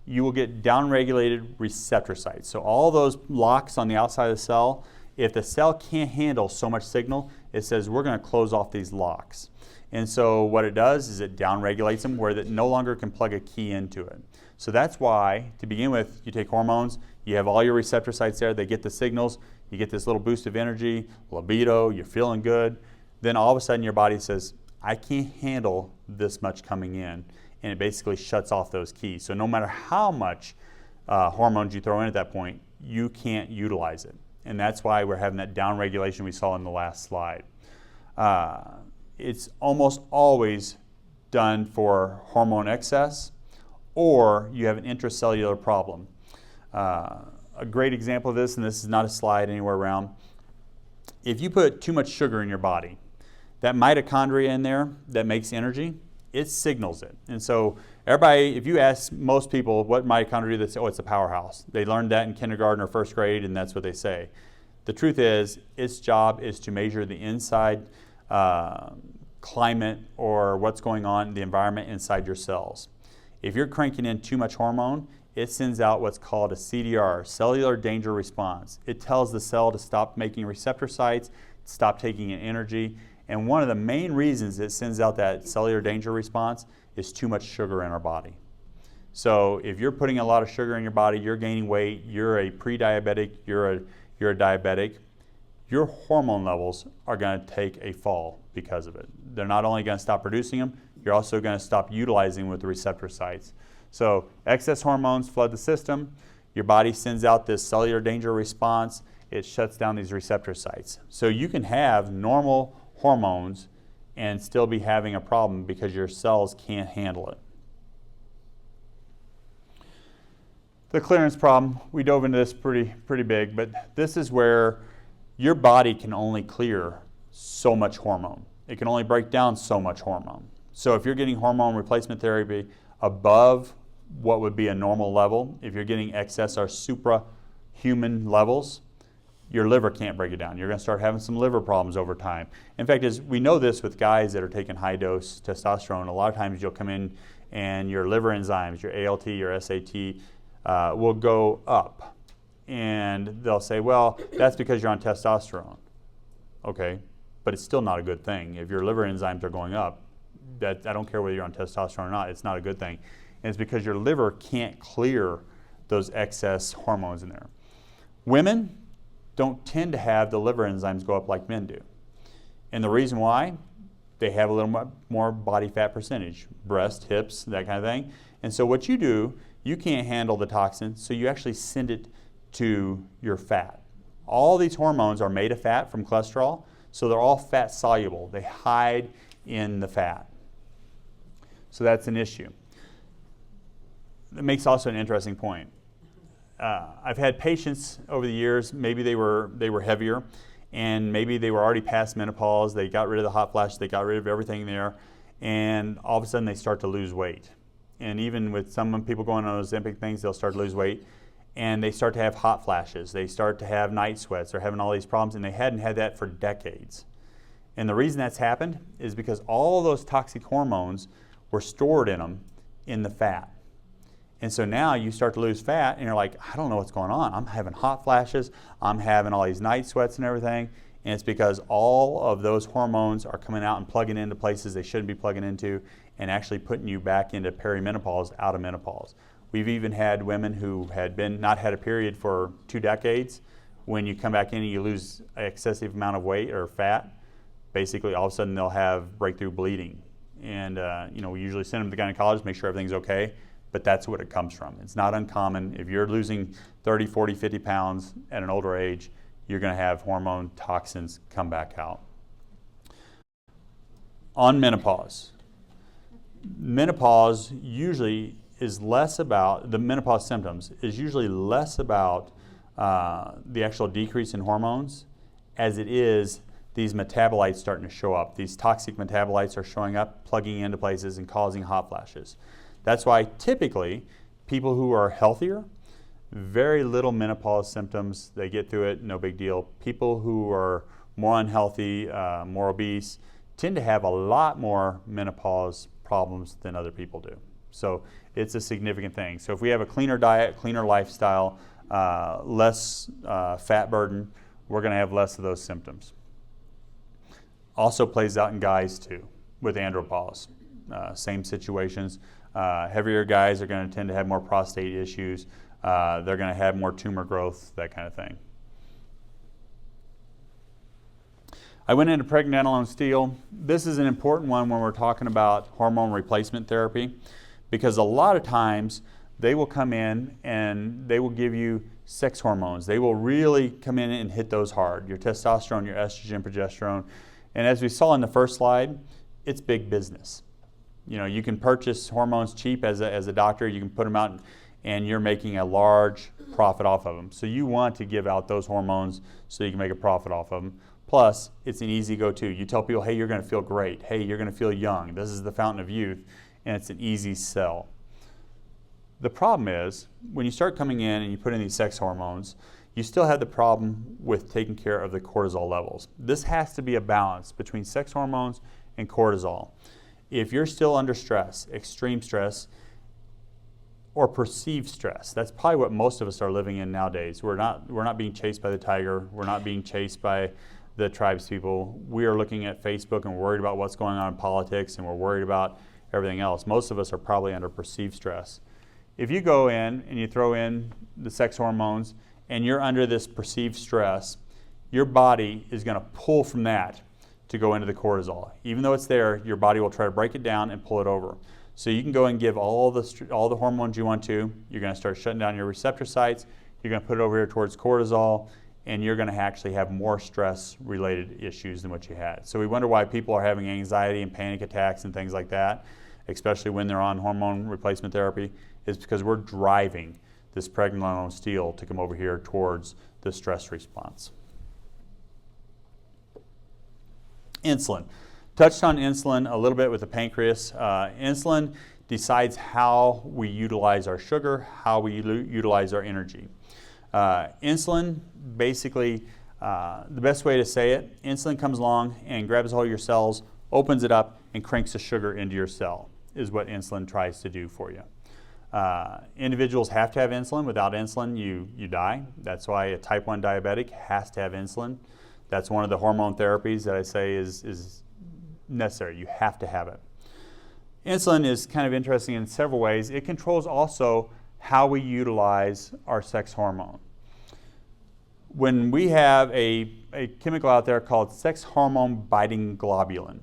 [SPEAKER 1] you will get downregulated receptor sites. So all those locks on the outside of the cell, if the cell can't handle so much signal, it says we're going to close off these locks. And so what it does is it downregulates them where it no longer can plug a key into it. So that's why, to begin with, you take hormones, you have all your receptor sites there, they get the signals, you get this little boost of energy, libido, you're feeling good. Then all of a sudden your body says, I can't handle this much coming in. And it basically shuts off those keys. So no matter how much hormones you throw in at that point, you can't utilize it. And that's why we're having that downregulation we saw in the last slide. It's almost always done for hormone excess, or you have an intracellular problem. A great example of this, and this is not a slide anywhere around, if you put too much sugar in your body, that mitochondria in there that makes energy, it signals it. And so everybody, if you ask most people what mitochondria, they say, oh, it's a powerhouse. They learned that in kindergarten or first grade, and that's what they say. The truth is, its job is to measure the inside climate or what's going on in the environment inside your cells. If you're cranking in too much hormone, it sends out what's called a CDR, cellular danger response. It tells the cell to stop making receptor sites, stop taking in energy, and one of the main reasons it sends out that cellular danger response is too much sugar in our body. So if you're putting a lot of sugar in your body, you're gaining weight, you're a pre-diabetic, you're a diabetic, your hormone levels are going to take a fall because of it. They're not only going to stop producing them, you're also going to stop utilizing them with the receptor sites. So excess hormones flood the system, your body sends out this cellular danger response, it shuts down these receptor sites. So you can have normal hormones and still be having a problem because your cells can't handle it. The clearance problem, we dove into this pretty big, but this is where your body can only clear so much hormone. It can only break down so much hormone. So if you're getting hormone replacement therapy above what would be a normal level, if you're getting excess or suprahuman levels, your liver can't break it down. You're going to start having some liver problems over time. In fact, we know this with guys that are taking high-dose testosterone. A lot of times you'll come in and your liver enzymes, your ALT, your SAT, will go up. And they'll say, well, that's because you're on testosterone. Okay, but it's still not a good thing. If your liver enzymes are going up, I don't care whether you're on testosterone or not, it's not a good thing. And it's because your liver can't clear those excess hormones in there. Women don't tend to have the liver enzymes go up like men do. And the reason why, they have a little more body fat percentage, breast, hips, that kind of thing. And so what you do, you can't handle the toxin, so you actually send it to your fat. All these hormones are made of fat from cholesterol, so they're all fat soluble. They hide in the fat. So that's an issue. That makes also an interesting point. I've had patients over the years, maybe they were heavier, and maybe they were already past menopause, they got rid of the hot flash, they got rid of everything there, and all of a sudden they start to lose weight. And even with some people going on Ozempic things, they'll start to lose weight, and they start to have hot flashes, they start to have night sweats, they're having all these problems, and they hadn't had that for decades. And the reason that's happened is because all of those toxic hormones were stored in them in the fat. And so now you start to lose fat and you're like, I don't know what's going on. I'm having hot flashes, I'm having all these night sweats and everything. And it's because all of those hormones are coming out and plugging into places they shouldn't be plugging into and actually putting you back into perimenopause, out of menopause. We've even had women who had not had a period for 2 decades. When you come back in and you lose an excessive amount of weight or fat, basically all of a sudden they'll have breakthrough bleeding. And we usually send them to the gynecologist, make sure everything's okay. But that's what it comes from. It's not uncommon. If you're losing 30, 40, 50 pounds at an older age, you're going to have hormone toxins come back out. On menopause. Menopause usually is less about, the menopause symptoms is usually less about the actual decrease in hormones as it is these metabolites starting to show up. These toxic metabolites are showing up, plugging into places and causing hot flashes. That's why typically people who are healthier, very little menopause symptoms, they get through it, no big deal. People who are more unhealthy, more obese, tend to have a lot more menopause problems than other people do. So it's a significant thing. So if we have a cleaner diet, cleaner lifestyle, less fat burden, we're going to have less of those symptoms. Also plays out in guys too, with andropause. Same situations. Heavier guys are going to tend to have more prostate issues. They're going to have more tumor growth, that kind of thing. I went into pregnenolone steal. This is an important one when we're talking about hormone replacement therapy, because a lot of times they will come in and they will give you sex hormones. They will really come in and hit those hard. Your testosterone, your estrogen, progesterone. And as we saw in the first slide, it's big business. You know, you can purchase hormones cheap as a doctor. You can put them out and you're making a large profit off of them. So you want to give out those hormones so you can make a profit off of them. Plus, it's an easy go-to. You tell people, hey, you're going to feel great. Hey, you're going to feel young. This is the fountain of youth. And it's an easy sell. The problem is, when you start coming in and you put in these sex hormones, you still have the problem with taking care of the cortisol levels. This has to be a balance between sex hormones and cortisol. If you're still under stress, extreme stress, or perceived stress, that's probably what most of us are living in nowadays. We're not being chased by the tiger. We're not being chased by the tribes people. We are looking at Facebook and we're worried about what's going on in politics, and we're worried about everything else. Most of us are probably under perceived stress. If you go in and you throw in the sex hormones and you're under this perceived stress, your body is going to pull from that to go into the cortisol. Even though it's there, your body will try to break it down and pull it over. So you can go and give all the hormones you want to. You're going to start shutting down your receptor sites. You're going to put it over here towards cortisol, and you're going to actually have more stress-related issues than what you had. So we wonder why people are having anxiety and panic attacks and things like that, especially when they're on hormone replacement therapy, is because we're driving this pregnenolone steal to come over here towards the stress response. Insulin. Touched on insulin a little bit with the pancreas. Insulin decides how we utilize our sugar, how we utilize our energy. Insulin, basically, the best way to say it, insulin comes along and grabs all your cells, opens it up, and cranks the sugar into your cell, is what insulin tries to do for you. Individuals have to have insulin. Without insulin, you die. That's why a type 1 diabetic has to have insulin. That's one of the hormone therapies that I say is necessary. You have to have it. Insulin is kind of interesting in several ways. It controls also how we utilize our sex hormone. When we have a chemical out there called sex hormone binding globulin,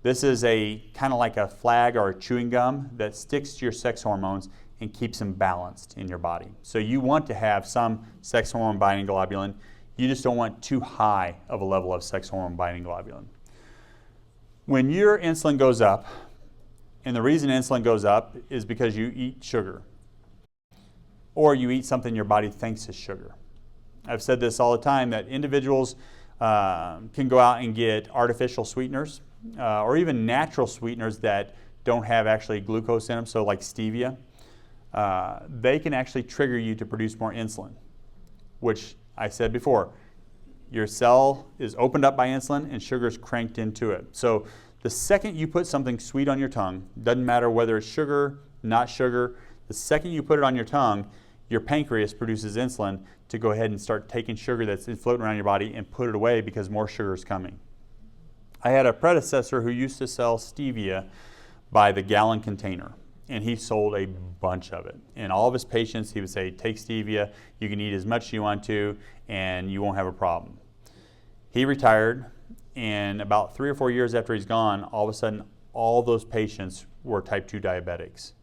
[SPEAKER 1] this is a kind of like a flag or a chewing gum that sticks to your sex hormones and keeps them balanced in your body. So you want to have some sex hormone binding globulin. You just don't want too high of a level of sex hormone binding globulin. When your insulin goes up, and the reason insulin goes up is because you eat sugar, or you eat something your body thinks is sugar. I've said this all the time, that individuals can go out and get artificial sweeteners or even natural sweeteners that don't have actually glucose in them, so like stevia. They can actually trigger you to produce more insulin, which I said before, your cell is opened up by insulin and sugar is cranked into it. So the second you put something sweet on your tongue, doesn't matter whether it's sugar, not sugar, the second you put it on your tongue, your pancreas produces insulin to go ahead and start taking sugar that's floating around your body and put it away because more sugar is coming. I had a predecessor who used to sell stevia by the gallon container, and he sold a bunch of it. And all of his patients, he would say, take stevia, you can eat as much as you want to, and you won't have a problem. He retired, and about 3 or 4 years after he's gone, all of a sudden, all those patients were type 2 diabetics.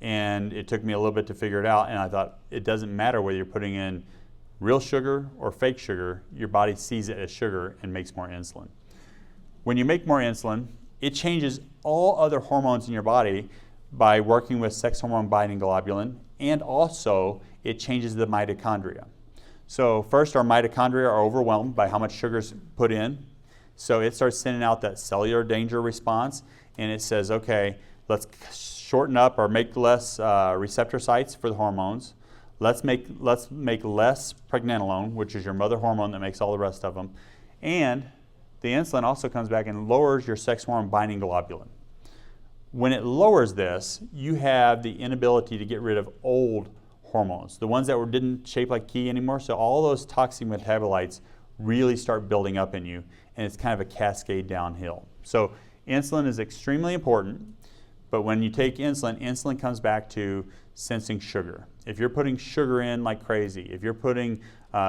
[SPEAKER 1] And it took me a little bit to figure it out, and I thought, it doesn't matter whether you're putting in real sugar or fake sugar, your body sees it as sugar and makes more insulin. When you make more insulin, it changes all other hormones in your body by working with sex hormone binding globulin, and also it changes the mitochondria. So first, our mitochondria are overwhelmed by how much sugar is put in. So it starts sending out that cellular danger response, and it says, okay, let's shorten up or make less receptor sites for the hormones. Let's make less pregnenolone, which is your mother hormone that makes all the rest of them. And the insulin also comes back and lowers your sex hormone binding globulin. When it lowers this, you have the inability to get rid of old hormones, the ones that didn't shape like key anymore. So all those toxic metabolites really start building up in you, and it's kind of a cascade downhill. So insulin is extremely important, but when you take insulin, insulin comes back to sensing sugar. If you're putting sugar in like crazy, if you're putting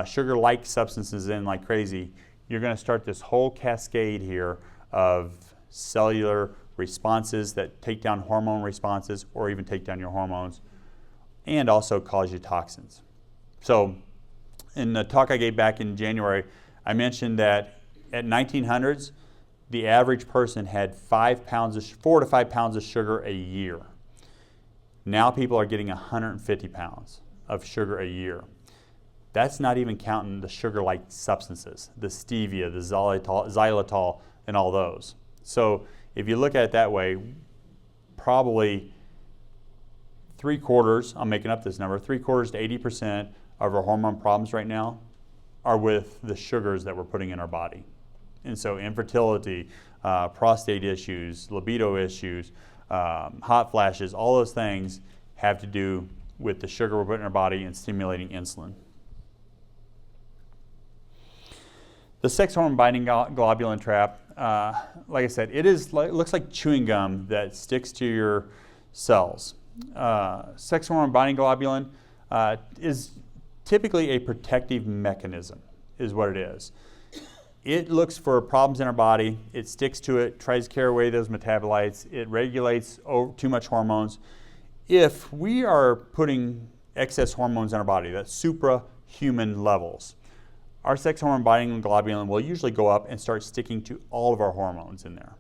[SPEAKER 1] sugar-like substances in like crazy, you're going to start this whole cascade here of cellular responses that take down hormone responses or even take down your hormones and also cause you toxins. So in the talk I gave back in January, I mentioned that at 1900s, the average person had 4 to 5 pounds of sugar a year. Now people are getting 150 pounds of sugar a year. That's not even counting the sugar-like substances, the stevia, the xylitol, and all those. So if you look at it that way, probably 3/4, I'm making up this number, 3/4 to 80% of our hormone problems right now are with the sugars that we're putting in our body. And so infertility, prostate issues, libido issues, hot flashes, all those things have to do with the sugar we're putting in our body and stimulating insulin. The sex hormone binding globulin trap, like I said, it looks like chewing gum that sticks to your cells. Sex hormone binding globulin is typically a protective mechanism, is what it is. It looks for problems in our body, it sticks to it, tries to carry away those metabolites, it regulates too much hormones. If we are putting excess hormones in our body, that's suprahuman levels, our sex hormone binding globulin will usually go up and start sticking to all of our hormones in there.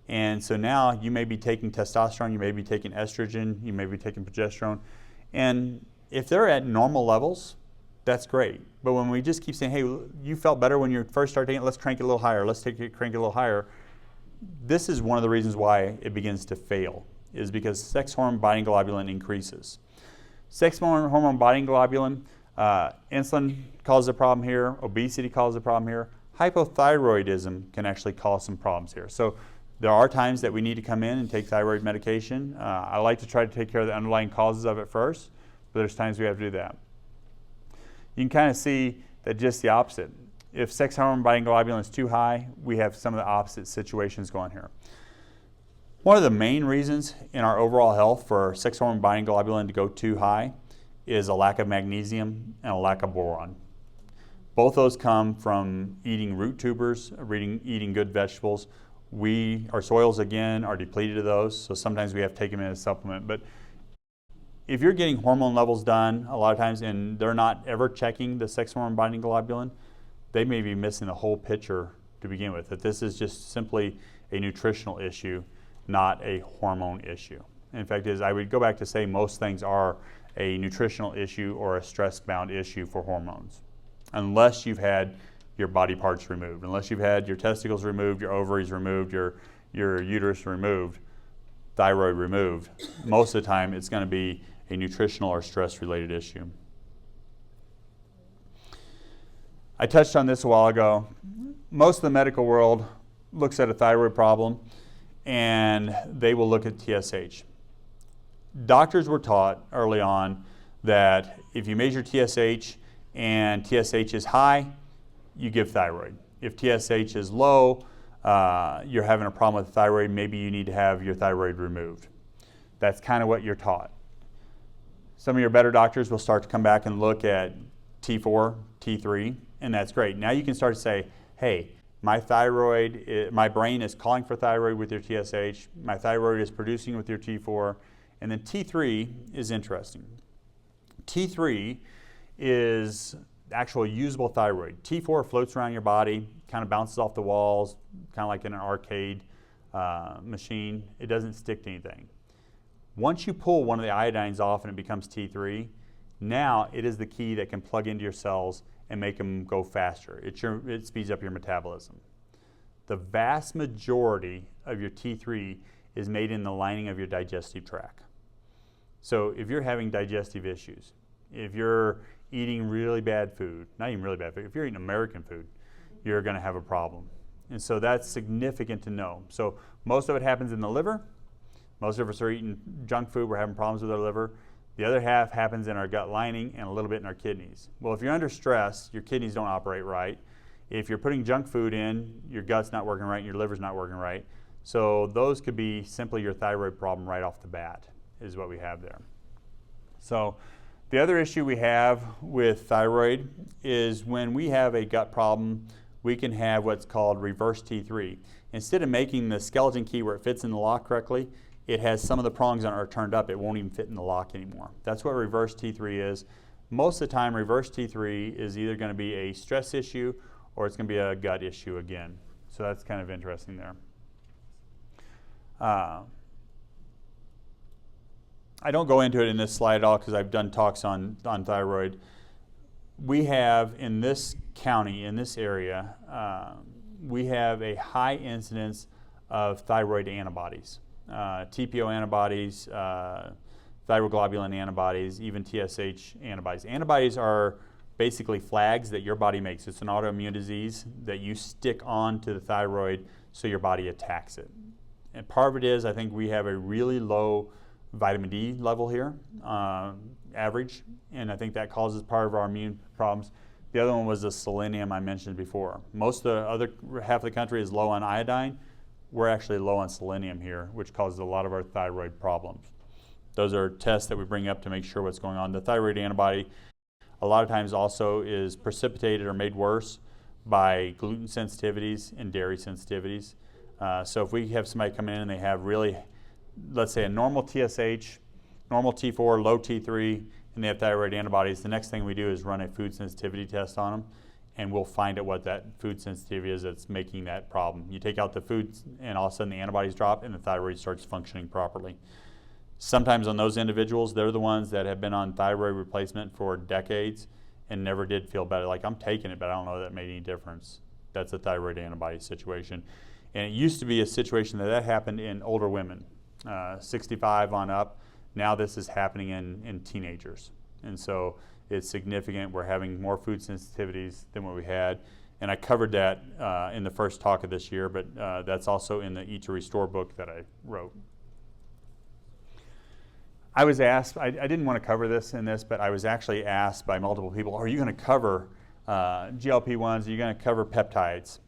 [SPEAKER 1] And so now you may be taking testosterone, you may be taking estrogen, you may be taking progesterone, and if they're at normal levels, that's great. But when we just keep saying, hey, you felt better when you first started taking it, let's crank it a little higher, let's crank it a little higher, this is one of the reasons why it begins to fail, is because sex hormone binding globulin increases. Sex hormone binding globulin, insulin causes a problem here, obesity causes a problem here, hypothyroidism can actually cause some problems here. So there are times that we need to come in and take thyroid medication. I like to try to take care of the underlying causes of it first, but there's times we have to do that. You can kind of see that just the opposite. If sex hormone binding globulin is too high, we have some of the opposite situations going here. One of the main reasons in our overall health for sex hormone binding globulin to go too high is a lack of magnesium and a lack of boron. Both those come from eating root tubers, eating good vegetables. Our soils, again, are depleted of those, so sometimes we have to take them in as a supplement. But if you're getting hormone levels done a lot of times and they're not ever checking the sex hormone binding globulin, they may be missing the whole picture to begin with, that this is just simply a nutritional issue, not a hormone issue. In fact, I would go back to say most things are a nutritional issue or a stress-bound issue for hormones, unless you've had your body parts removed, unless you've had your testicles removed, your ovaries removed, your uterus removed, thyroid removed. Most of the time, it's going to be a nutritional or stress-related issue. I touched on this a while ago. Most of the medical world looks at a thyroid problem, and they will look at TSH. Doctors were taught early on that if you measure TSH and TSH is high, you give thyroid. If TSH is low, you're having a problem with the thyroid, maybe you need to have your thyroid removed. That's kind of what you're taught. Some of your better doctors will start to come back and look at T4, T3, and that's great. Now you can start to say, hey, my brain is calling for thyroid with your TSH, my thyroid is producing with your T4, and then T3 is interesting. T3 is actual usable thyroid. T4 floats around your body, kind of bounces off the walls, kind of like in an arcade machine. It doesn't stick to anything. Once you pull one of the iodines off and it becomes T3, now it is the key that can plug into your cells and make them go faster. It speeds up your metabolism. The vast majority of your T3 is made in the lining of your digestive tract. So if you're having digestive issues, if you're eating really bad food, not even really bad food, if you're eating American food, you're going to have a problem. And so that's significant to know. So most of it happens in the liver, Most of us are eating junk food. We're having problems with our liver. The other half happens in our gut lining and a little bit in our kidneys. Well, if you're under stress, your kidneys don't operate right. If you're putting junk food in, your gut's not working right and your liver's not working right. So those could be simply your thyroid problem right off the bat is what we have there. So the other issue we have with thyroid is when we have a gut problem, we can have what's called reverse T3. Instead of making the skeleton key where it fits in the lock correctly, it has some of the prongs on it are turned up. It won't even fit in the lock anymore. That's what reverse T3 is. Most of the time, reverse T3 is either going to be a stress issue or it's going to be a gut issue again. So that's kind of interesting there. I don't go into it in this slide at all because I've done talks on thyroid. We have in this county, in this area, we have a high incidence of thyroid antibodies. TPO antibodies, thyroglobulin antibodies, even TSH antibodies. Antibodies are basically flags that your body makes. It's an autoimmune disease that you stick on to the thyroid so your body attacks it. And part of it is I think we have a really low vitamin D level here, average, and I think that causes part of our immune problems. The other one was the selenium I mentioned before. Most of the other half of the country is low on iodine. We're actually low on selenium here, which causes a lot of our thyroid problems. Those are tests that we bring up to make sure what's going on. The thyroid antibody a lot of times also is precipitated or made worse by gluten sensitivities and dairy sensitivities. So if we have somebody come in and they have really, let's say a normal TSH, normal T4, low T3, and they have thyroid antibodies, the next thing we do is run a food sensitivity test on them, and we'll find out what that food sensitivity is that's making that problem. You take out the food and all of a sudden the antibodies drop and the thyroid starts functioning properly. Sometimes on those individuals, they're the ones that have been on thyroid replacement for decades and never did feel better. Like, I'm taking it, but I don't know that made any difference. That's a thyroid antibody situation. And it used to be a situation that happened in older women, 65 on up. Now this is happening in teenagers. And so it's significant. We're having more food sensitivities than what we had. And I covered that in the first talk of this year, but that's also in the Eat to Restore book that I wrote. I was asked, I didn't want to cover this in this, but I was actually asked by multiple people, are you going to cover GLP-1s? Are you going to cover peptides?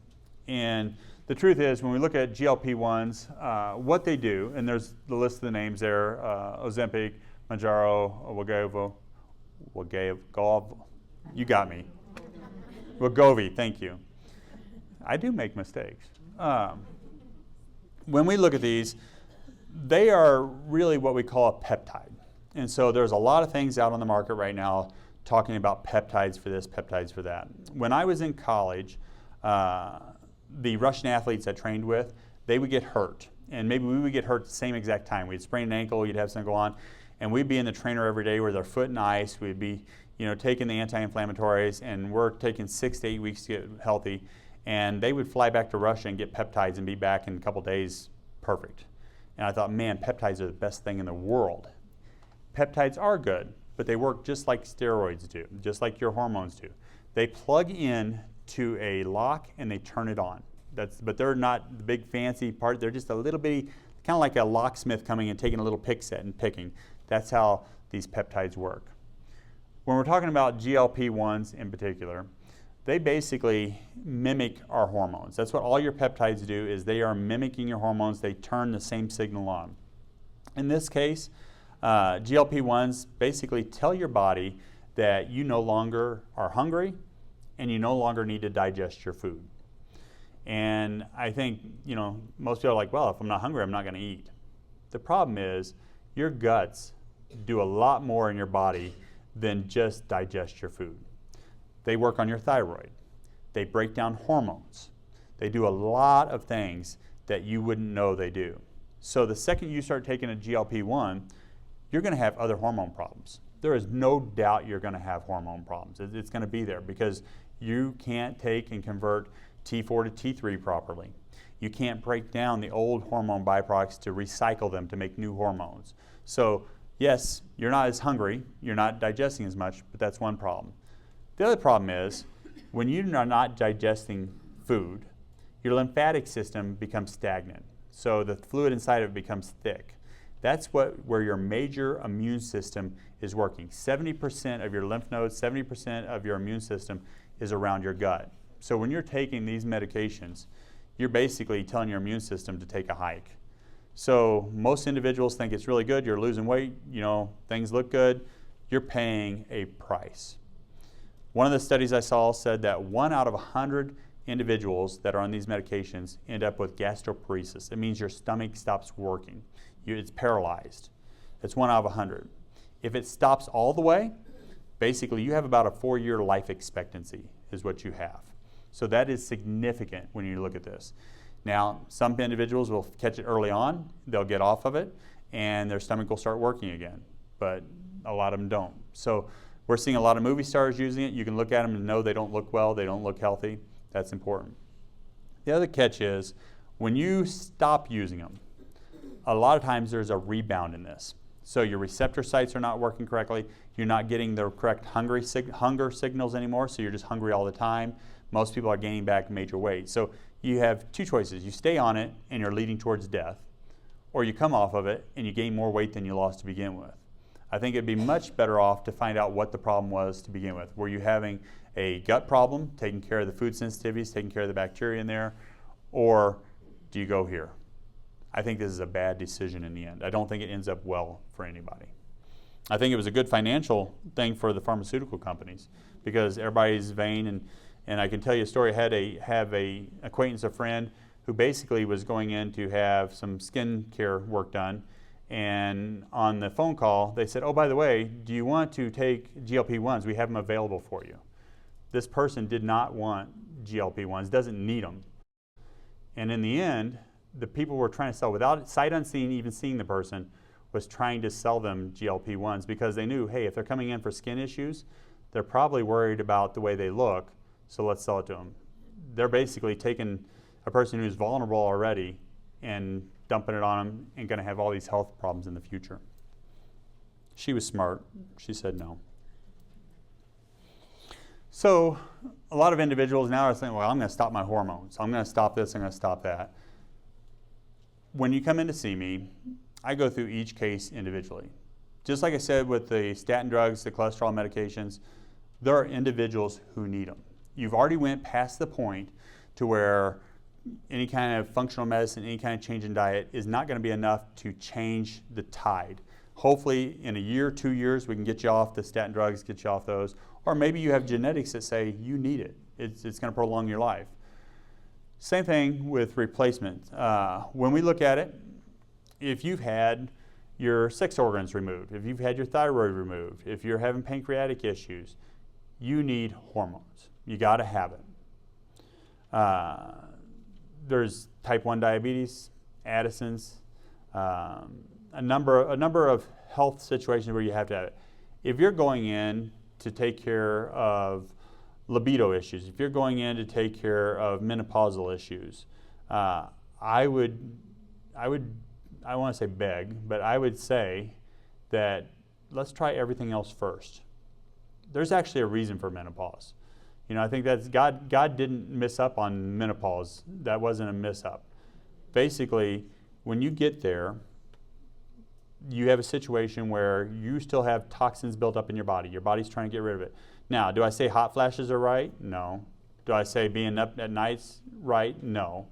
[SPEAKER 1] And the truth is, when we look at GLP-1s, what they do, and there's the list of the names there, Ozempic, Mounjaro, Wegovy, you got me. Wegovy, thank you. I do make mistakes. When we look at these, they are really what we call a peptide. And so there's a lot of things out on the market right now talking about peptides for this, peptides for that. When I was in college, the Russian athletes I trained with, they would get hurt. And maybe we would get hurt at the same exact time. We'd sprain an ankle, you'd have something go on, and we'd be in the trainer every day with our foot in ice. We'd be, taking the anti-inflammatories, and we're taking 6 to 8 weeks to get healthy. And they would fly back to Russia and get peptides and be back in a couple days perfect. And I thought, man, peptides are the best thing in the world. Peptides are good, but they work just like steroids do, just like your hormones do. They plug in to a lock and they turn it on. But they're not the big fancy part. They're just a little bitty, kind of like a locksmith coming and taking a little pick set and picking. That's how these peptides work. When we're talking about GLP-1s in particular, they basically mimic our hormones. That's what all your peptides do, is they are mimicking your hormones. They turn the same signal on. In this case, GLP-1s basically tell your body that you no longer are hungry and you no longer need to digest your food. And I think, most people are like, well, if I'm not hungry, I'm not going to eat. The problem is your guts do a lot more in your body than just digest your food. They work on your thyroid. They break down hormones. They do a lot of things that you wouldn't know they do. So the second you start taking a GLP-1, you're going to have other hormone problems. There is no doubt you're going to have hormone problems. It's going to be there because you can't take and convert T4 to T3 properly. You can't break down the old hormone byproducts to recycle them to make new hormones. So yes, you're not as hungry, you're not digesting as much, but that's one problem. The other problem is, when you are not digesting food, your lymphatic system becomes stagnant. So the fluid inside of it becomes thick. That's where your major immune system is working. 70% of your lymph nodes, 70% of your immune system is around your gut. So when you're taking these medications, you're basically telling your immune system to take a hike. So most individuals think it's really good, you're losing weight, things look good, you're paying a price. One of the studies I saw said that 1 out of 100 individuals that are on these medications end up with gastroparesis. It means your stomach stops working. It's paralyzed. It's 1 out of 100. If it stops all the way, basically you have about a 4-year life expectancy is what you have. So that is significant when you look at this. Now, some individuals will catch it early on, they'll get off of it, and their stomach will start working again, but a lot of them don't. So we're seeing a lot of movie stars using it. You can look at them and know they don't look well, they don't look healthy. That's important. The other catch is, when you stop using them, a lot of times there's a rebound in this. So your receptor sites are not working correctly, you're not getting the correct hunger signals anymore, so you're just hungry all the time. Most people are gaining back major weight. So you have two choices. You stay on it and you're leading towards death, or you come off of it and you gain more weight than you lost to begin with. I think it'd be much better off to find out what the problem was to begin with. Were you having a gut problem, taking care of the food sensitivities, taking care of the bacteria in there, or do you go here? I think this is a bad decision in the end. I don't think it ends up well for anybody. I think it was a good financial thing for the pharmaceutical companies because everybody's vain, and I can tell you a story. I have a acquaintance, a friend, who basically was going in to have some skin care work done, and on the phone call they said, oh, by the way, do you want to take GLP-1s? We have them available for you. This person did not want GLP-1s, doesn't need them. And in the end, the people were trying to sell, without sight unseen, even seeing the person, was trying to sell them GLP-1s because they knew, hey, if they're coming in for skin issues, they're probably worried about the way they look, so let's sell it to them. They're basically taking a person who's vulnerable already and dumping it on them and going to have all these health problems in the future. She was smart. She said no. So a lot of individuals now are saying, well, I'm going to stop my hormones. I'm going to stop this, I'm going to stop that. When you come in to see me, I go through each case individually. Just like I said with the statin drugs, the cholesterol medications, there are individuals who need them. You've already went past the point to where any kind of functional medicine, any kind of change in diet is not going to be enough to change the tide. Hopefully in a year, 2 years, we can get you off the statin drugs, get you off those. Or maybe you have genetics that say you need it. It's going to prolong your life. Same thing with replacement. When we look at it, if you've had your 6 organs removed, if you've had your thyroid removed, if you're having pancreatic issues, you need hormones. You got to have it. There's type 1 diabetes, Addison's, a number of health situations where you have to have it. If you're going in to take care of libido issues, if you're going in to take care of menopausal issues, I want to say beg, but I would say that let's try everything else first. There's actually a reason for menopause. I think that's God didn't miss up on menopause. That wasn't a miss up. Basically, when you get there, you have a situation where you still have toxins built up in your body. Your body's trying to get rid of it. Now, do I say hot flashes are right? No. Do I say being up at night's right? No.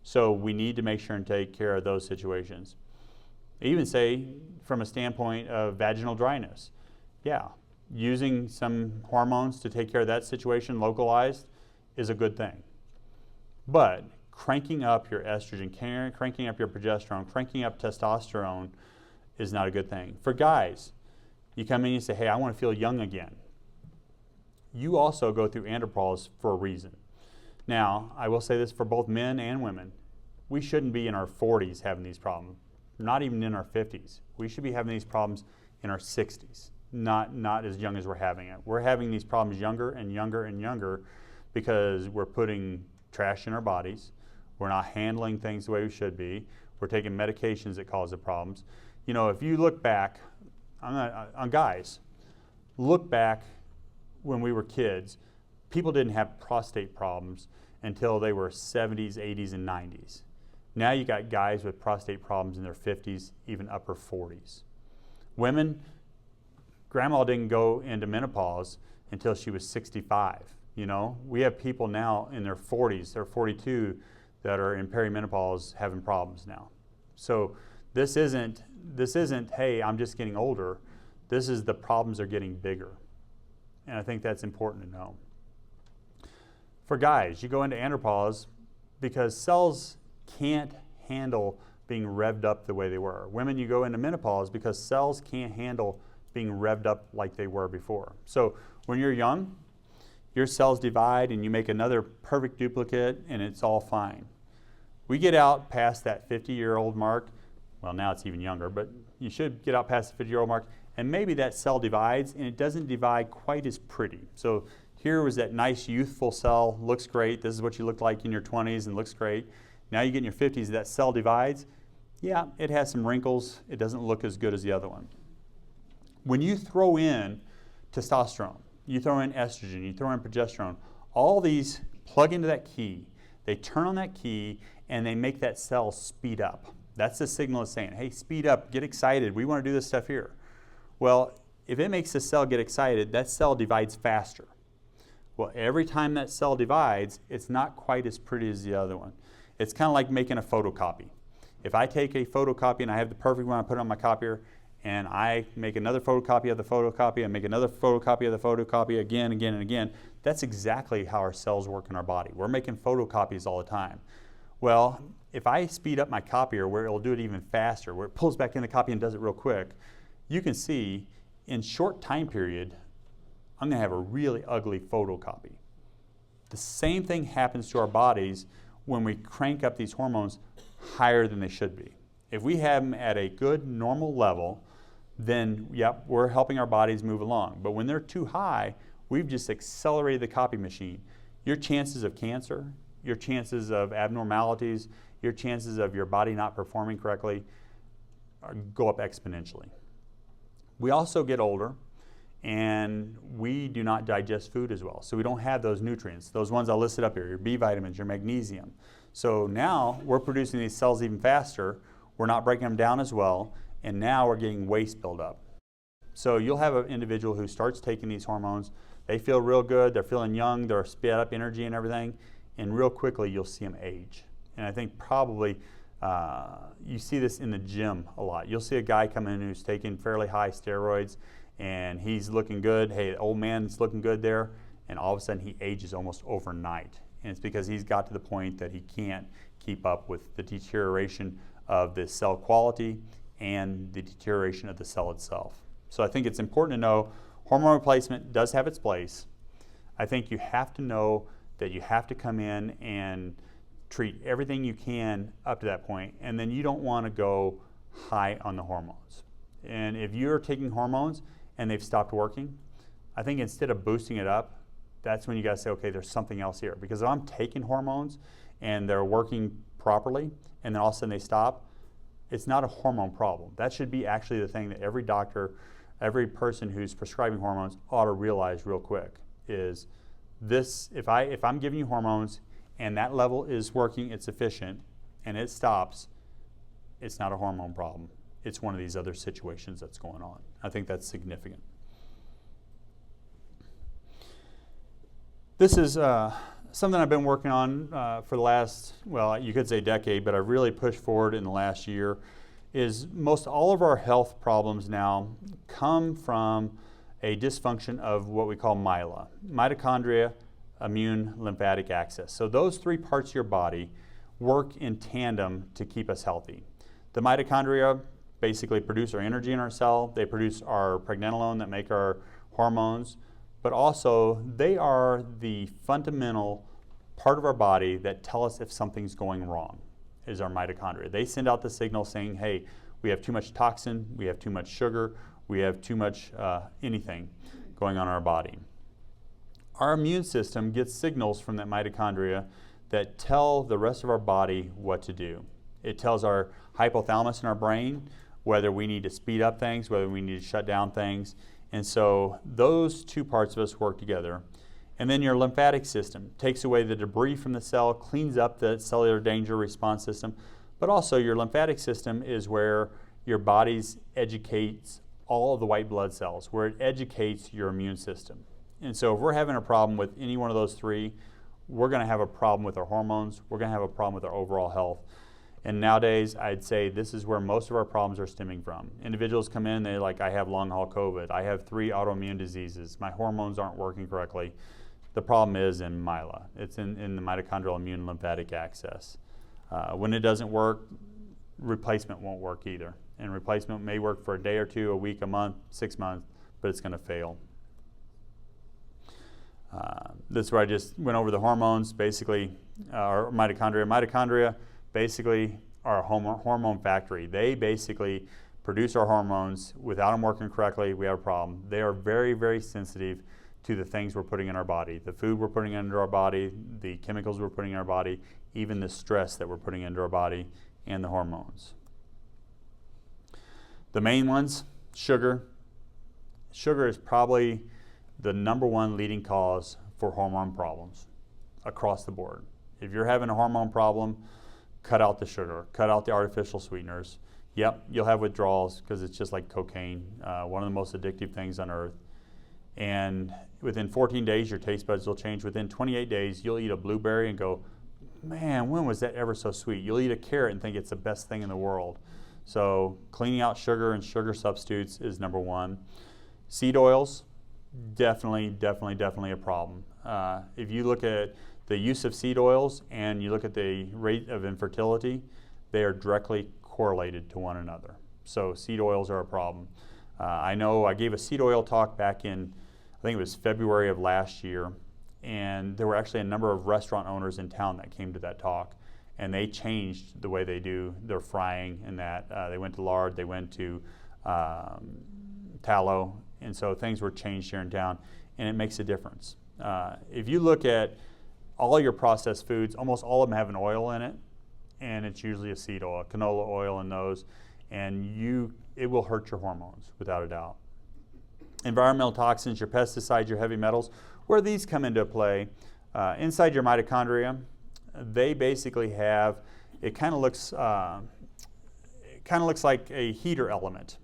[SPEAKER 1] So we need to make sure and take care of those situations. I even say from a standpoint of vaginal dryness, yeah, using some hormones to take care of that situation localized is a good thing. But cranking up your estrogen, cranking up your progesterone, cranking up testosterone is not a good thing. For guys, you come in and you say, hey, I want to feel young again. You also go through andropause for a reason. Now, I will say this for both men and women. We shouldn't be in our 40s having these problems, not even in our 50s. We should be having these problems in our 60s, not as young as we're having it. We're having these problems younger and younger and younger because we're putting trash in our bodies. We're not handling things the way we should be. We're taking medications that cause the problems. If you look back, on guys, look back when we were kids, people didn't have prostate problems until they were 70s, 80s, and 90s. Now you got guys with prostate problems in their 50s, even upper 40s. Women, grandma didn't go into menopause until she was 65. You know, we have people now in their 40s, they're 42, that are in perimenopause having problems now. So this isn't, hey, I'm just getting older. This is the problems are getting bigger. And I think that's important to know. For guys, you go into andropause because cells can't handle being revved up the way they were. Women, you go into menopause because cells can't handle being revved up like they were before. So when you're young, your cells divide and you make another perfect duplicate and it's all fine. We get out past that 50-year-old mark, well now it's even younger, but you should get out past the 50-year-old mark, and maybe that cell divides and it doesn't divide quite as pretty. So here was that nice youthful cell, looks great, this is what you looked like in your 20s and looks great. Now you get in your 50s, that cell divides, yeah, it has some wrinkles, it doesn't look as good as the other one. When you throw in testosterone, you throw in estrogen, you throw in progesterone, all these plug into that key, they turn on that key and they make that cell speed up. That's the signal it's saying, hey, speed up, get excited, we want to do this stuff here. Well, if it makes the cell get excited, that cell divides faster. Well, every time that cell divides, it's not quite as pretty as the other one. It's kind of like making a photocopy. If I take a photocopy and I have the perfect one, I put it on my copier, and I make another photocopy of the photocopy, and make another photocopy of the photocopy again, again, and again, that's exactly how our cells work in our body. We're making photocopies all the time. Well, if I speed up my copier where it'll do it even faster, where it pulls back in the copy and does it real quick, you can see in short time period, I'm going to have a really ugly photocopy. The same thing happens to our bodies when we crank up these hormones higher than they should be. If we have them at a good normal level, then yep, we're helping our bodies move along. But when they're too high, we've just accelerated the copy machine. Your chances of cancer, your chances of abnormalities, your chances of your body not performing correctly go up exponentially. We also get older, and we do not digest food as well. So we don't have those nutrients, those ones I listed up here, your B vitamins, your magnesium. So now we're producing these cells even faster, we're not breaking them down as well, and now we're getting waste buildup. So you'll have an individual who starts taking these hormones, they feel real good, they're feeling young, they're spit up energy and everything, and real quickly you'll see them age. And I think probably you see this in the gym a lot. You'll see a guy come in who's taking fairly high steroids, and he's looking good. Hey, the old man's looking good there, and all of a sudden he ages almost overnight. And it's because he's got to the point that he can't keep up with the deterioration of the cell quality and the deterioration of the cell itself. So I think it's important to know hormone replacement does have its place. I think you have to know that you have to come in and treat everything you can up to that point, and then you don't want to go high on the hormones. And if you're taking hormones and they've stopped working, I think instead of boosting it up, that's when you got to say, okay, there's something else here. Because if I'm taking hormones and they're working properly and then all of a sudden they stop, it's not a hormone problem. That should be actually the thing that every doctor, every person who's prescribing hormones ought to realize real quick is this, if I'm giving you hormones and that level is working, it's efficient, and it stops, it's not a hormone problem. It's one of these other situations that's going on. I think that's significant. This is something I've been working on for the last, well, you could say decade, but I've really pushed forward in the last year, is most all of our health problems now come from a dysfunction of what we call MILA, mitochondria, immune, lymphatic axis. So those three parts of your body work in tandem to keep us healthy. The mitochondria basically produce our energy in our cell. They produce our pregnenolone that make our hormones, but also they are the fundamental part of our body that tell us if something's going wrong, is our mitochondria. They send out the signal saying, hey, we have too much toxin, we have too much sugar, we have too much anything going on in our body. Our immune system gets signals from that mitochondria that tell the rest of our body what to do. It tells our hypothalamus in our brain whether we need to speed up things, whether we need to shut down things. And so those two parts of us work together. And then your lymphatic system takes away the debris from the cell, cleans up the cellular danger response system, But also your lymphatic system is where your body educates all of the white blood cells, where it educates your immune system. And so if we're having a problem with any one of those three, we're going to have a problem with our hormones, we're going to have a problem with our overall health. And nowadays, I'd say this is where most of our problems are stemming from. Individuals come in, they're like, I have long haul COVID, I have 3 autoimmune diseases, my hormones aren't working correctly. The problem is in MILA. It's in the mitochondrial immune lymphatic axis. When it doesn't work, replacement won't work either. And replacement may work for a day or two, a week, a month, 6 months, but it's going to fail. This is where I just went over the hormones, basically, our mitochondria. Mitochondria basically are a hormone factory. They basically produce our hormones. Without them working correctly, we have a problem. They are very, very sensitive to the things we're putting in our body, the food we're putting into our body, the chemicals we're putting in our body, even the stress that we're putting into our body, and the hormones. The main ones, sugar. Sugar is probably the #1 leading cause for hormone problems across the board. If you're having a hormone problem, cut out the sugar, cut out the artificial sweeteners. Yep, you'll have withdrawals because it's just like cocaine, one of the most addictive things on earth. And within 14 days, your taste buds will change. Within 28 days, you'll eat a blueberry and go, man, when was that ever so sweet? You'll eat a carrot and think it's the best thing in the world. So cleaning out sugar and sugar substitutes is #1. Seed oils, definitely a problem. If you look at the use of seed oils and you look at the rate of infertility, they are directly correlated to one another. So seed oils are a problem. I know I gave a seed oil talk back in, I think it was February of last year, and there were actually a number of restaurant owners in town that came to that talk, and they changed the way they do their frying and that. They went to lard, they went to tallow, and so things were changed here in town, and it makes a difference. If you look at all your processed foods, almost all of them have an oil in it, and it's usually a seed oil, canola oil in those, and it will hurt your hormones without a doubt. Environmental toxins, your pesticides, your heavy metals, where these come into play, inside your mitochondria, they basically have, it kind of looks like a heater element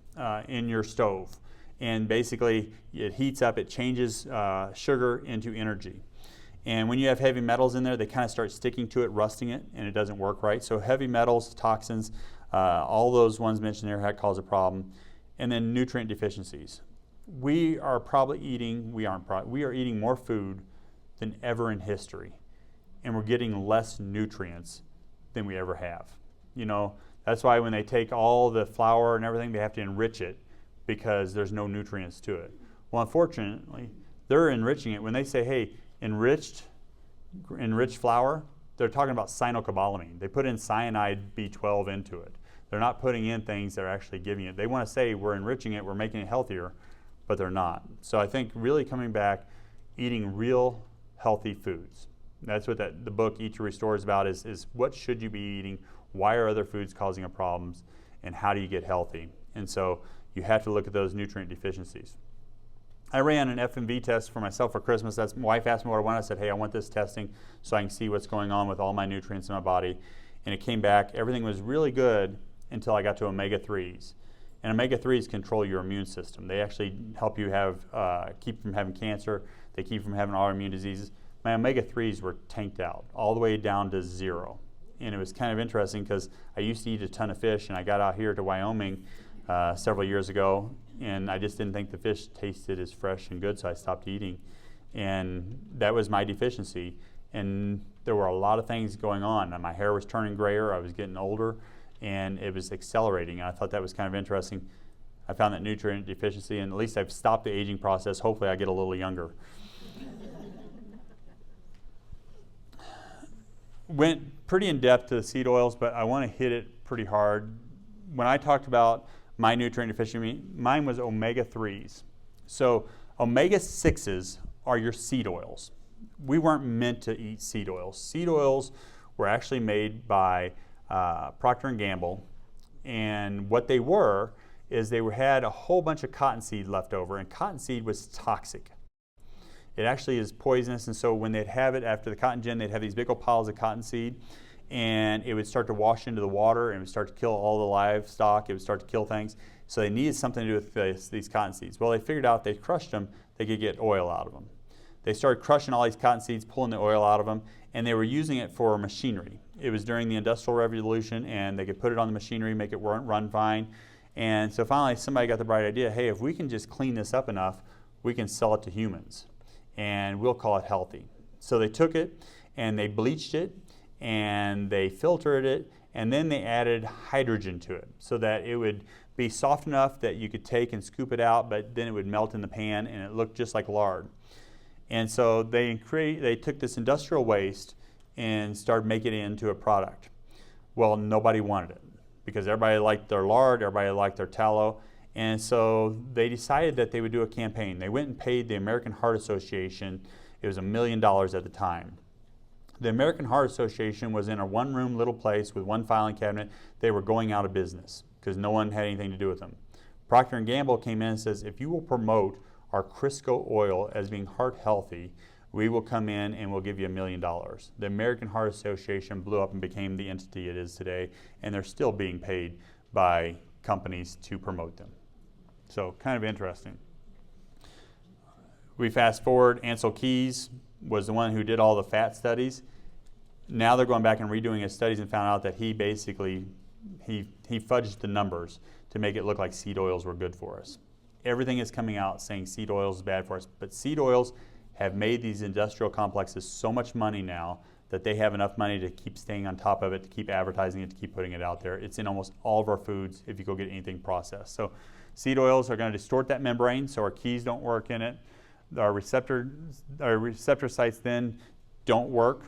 [SPEAKER 1] in your stove. And basically it heats up, it changes sugar into energy. And when you have heavy metals in there, they kind of start sticking to it, rusting it, and it doesn't work right. So heavy metals, toxins, all those ones mentioned there cause a problem. And then nutrient deficiencies. We are eating more food than ever in history. And we're getting less nutrients than we ever have. You know, that's why when they take all the flour and everything, they have to enrich it because there's no nutrients to it. Well, unfortunately, they're enriching it. When they say, hey, enriched flour, they're talking about cyanocobalamin. They put in cyanide B12 into it. They're not putting in things that are actually giving it. They want to say we're enriching it, we're making it healthier, but they're not. So I think really coming back, eating real healthy foods. That's what the book Eat to Restore is about, is what should you be eating, why are other foods causing problems, and how do you get healthy? And so you have to look at those nutrient deficiencies. I ran an FMV test for myself for Christmas. My wife asked me what I wanted. I said, hey, I want this testing so I can see what's going on with all my nutrients in my body. And it came back, everything was really good until I got to omega-3s. And omega-3s control your immune system. They actually help you keep from having cancer. They keep from having autoimmune diseases. My omega-3s were tanked out, all the way down to 0. And it was kind of interesting because I used to eat a ton of fish, and I got out here to Wyoming several years ago, and I just didn't think the fish tasted as fresh and good, so I stopped eating. And that was my deficiency. And there were a lot of things going on. And my hair was turning grayer, I was getting older, and it was accelerating. And I thought that was kind of interesting. I found that nutrient deficiency, and at least I've stopped the aging process. Hopefully I get a little younger. Went pretty in depth to the seed oils, but I want to hit it pretty hard. When I talked about my nutrient deficiency, mine was omega-3s. So omega-6s are your seed oils. We weren't meant to eat seed oils. Seed oils were actually made by Procter & Gamble, and what they were is they had a whole bunch of cottonseed left over, and cottonseed was toxic. It actually is poisonous, and so when they'd have it after the cotton gin, they'd have these big old piles of cottonseed, and it would start to wash into the water, and it would start to kill all the livestock. It would start to kill things. So they needed something to do with these cotton seeds. Well, they figured out if they crushed them, they could get oil out of them. They started crushing all these cotton seeds, pulling the oil out of them, and they were using it for machinery. It was during the Industrial Revolution, and they could put it on the machinery, make it run fine. And so finally, somebody got the bright idea, hey, if we can just clean this up enough, we can sell it to humans, and we'll call it healthy. So they took it, and they bleached it, and they filtered it, and then they added hydrogen to it so that it would be soft enough that you could take and scoop it out, but then it would melt in the pan, and it looked just like lard. And so they took this industrial waste and started making it into a product. Well, nobody wanted it because everybody liked their lard, everybody liked their tallow, and so they decided that they would do a campaign. They went and paid the American Heart Association. It was $1 million at the time. The American Heart Association was in a one-room little place with one filing cabinet. They were going out of business because no one had anything to do with them. Procter & Gamble came in and says, if you will promote our Crisco oil as being heart healthy, we will come in and we'll give you $1 million. The American Heart Association blew up and became the entity it is today, and they're still being paid by companies to promote them. So kind of interesting. We fast forward, Ansel Keys was the one who did all the fat studies. Now they're going back and redoing his studies and found out that he basically, he fudged the numbers to make it look like seed oils were good for us. Everything is coming out saying seed oils is bad for us, but seed oils have made these industrial complexes so much money now that they have enough money to keep staying on top of it, to keep advertising it, to keep putting it out there. It's in almost all of our foods if you go get anything processed. So seed oils are going to distort that membrane so our keys don't work in it. Our receptor sites then don't work.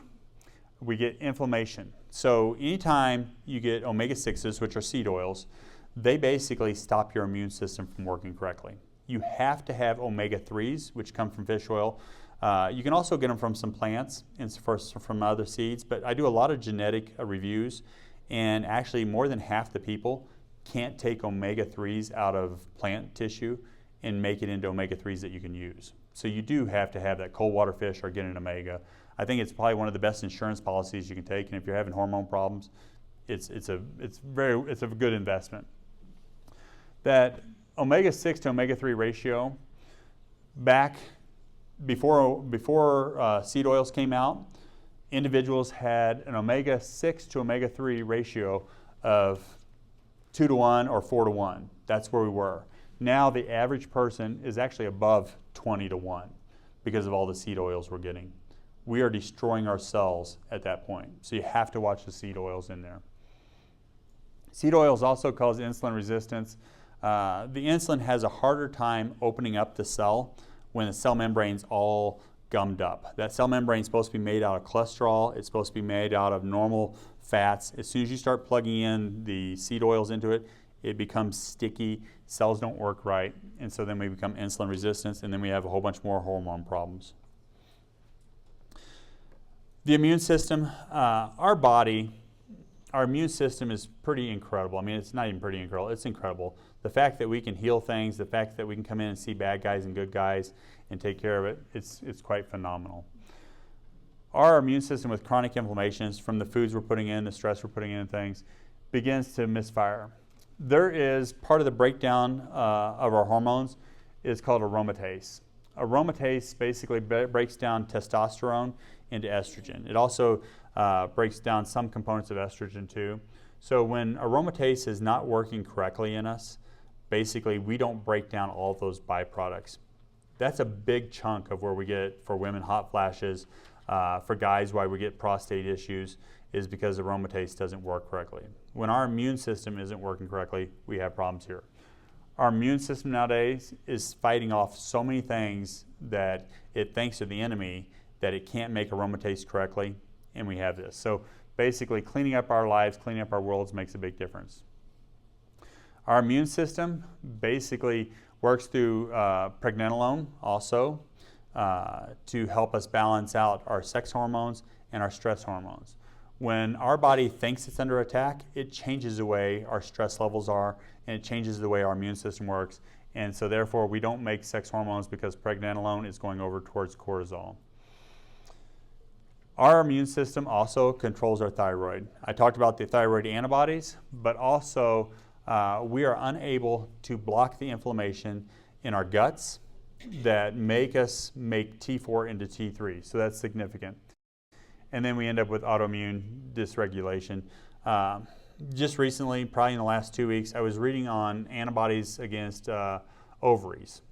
[SPEAKER 1] We get inflammation. So anytime you get omega-6s, which are seed oils, they basically stop your immune system from working correctly. You have to have omega-3s, which come from fish oil. You can also get them from some plants and from other seeds, but I do a lot of genetic reviews, and actually more than half the people can't take omega-3s out of plant tissue and make it into omega-3s that you can use. So you do have to have that cold water fish or get an omega. I think it's probably one of the best insurance policies you can take, and if you're having hormone problems, it's a good investment. That omega-6 to omega-3 ratio, back before seed oils came out, individuals had an omega-6 to omega-3 ratio of 2 to 1 or 4 to 1. That's where we were. Now the average person is actually above 20 to 1 because of all the seed oils we're getting. We are destroying our cells at that point. So you have to watch the seed oils in there. Seed oils also cause insulin resistance. The insulin has a harder time opening up the cell when the cell membrane's all gummed up. That cell membrane is supposed to be made out of cholesterol. It's supposed to be made out of normal fats. As soon as you start plugging in the seed oils into it, it becomes sticky. Cells don't work right, and so then we become insulin resistant, and then we have a whole bunch more hormone problems. The immune system, our immune system is pretty incredible. I mean, it's not even pretty incredible, it's incredible. The fact that we can heal things, the fact that we can come in and see bad guys and good guys and take care of it, it's quite phenomenal. Our immune system with chronic inflammations from the foods we're putting in, the stress we're putting in and things, begins to misfire. There is part of the breakdown of our hormones is called aromatase. Aromatase basically breaks down testosterone into estrogen. It also breaks down some components of estrogen too. So when aromatase is not working correctly in us, basically we don't break down all of those byproducts. That's a big chunk of where we get, for women, hot flashes, for guys, why we get prostate issues, is because aromatase doesn't work correctly. When our immune system isn't working correctly, we have problems here. Our immune system nowadays is fighting off so many things that it thinks are the enemy that it can't make aromatase correctly, and we have this. So basically cleaning up our lives, cleaning up our worlds makes a big difference. Our immune system basically works through pregnenolone also to help us balance out our sex hormones and our stress hormones. When our body thinks it's under attack, it changes the way our stress levels are, and it changes the way our immune system works. And so therefore we don't make sex hormones because pregnenolone is going over towards cortisol. Our immune system also controls our thyroid. I talked about the thyroid antibodies, but also we are unable to block the inflammation in our guts that make us make T4 into T3, so that's significant. And then we end up with autoimmune dysregulation. Just recently, probably in the last 2 weeks, I was reading on antibodies against ovaries.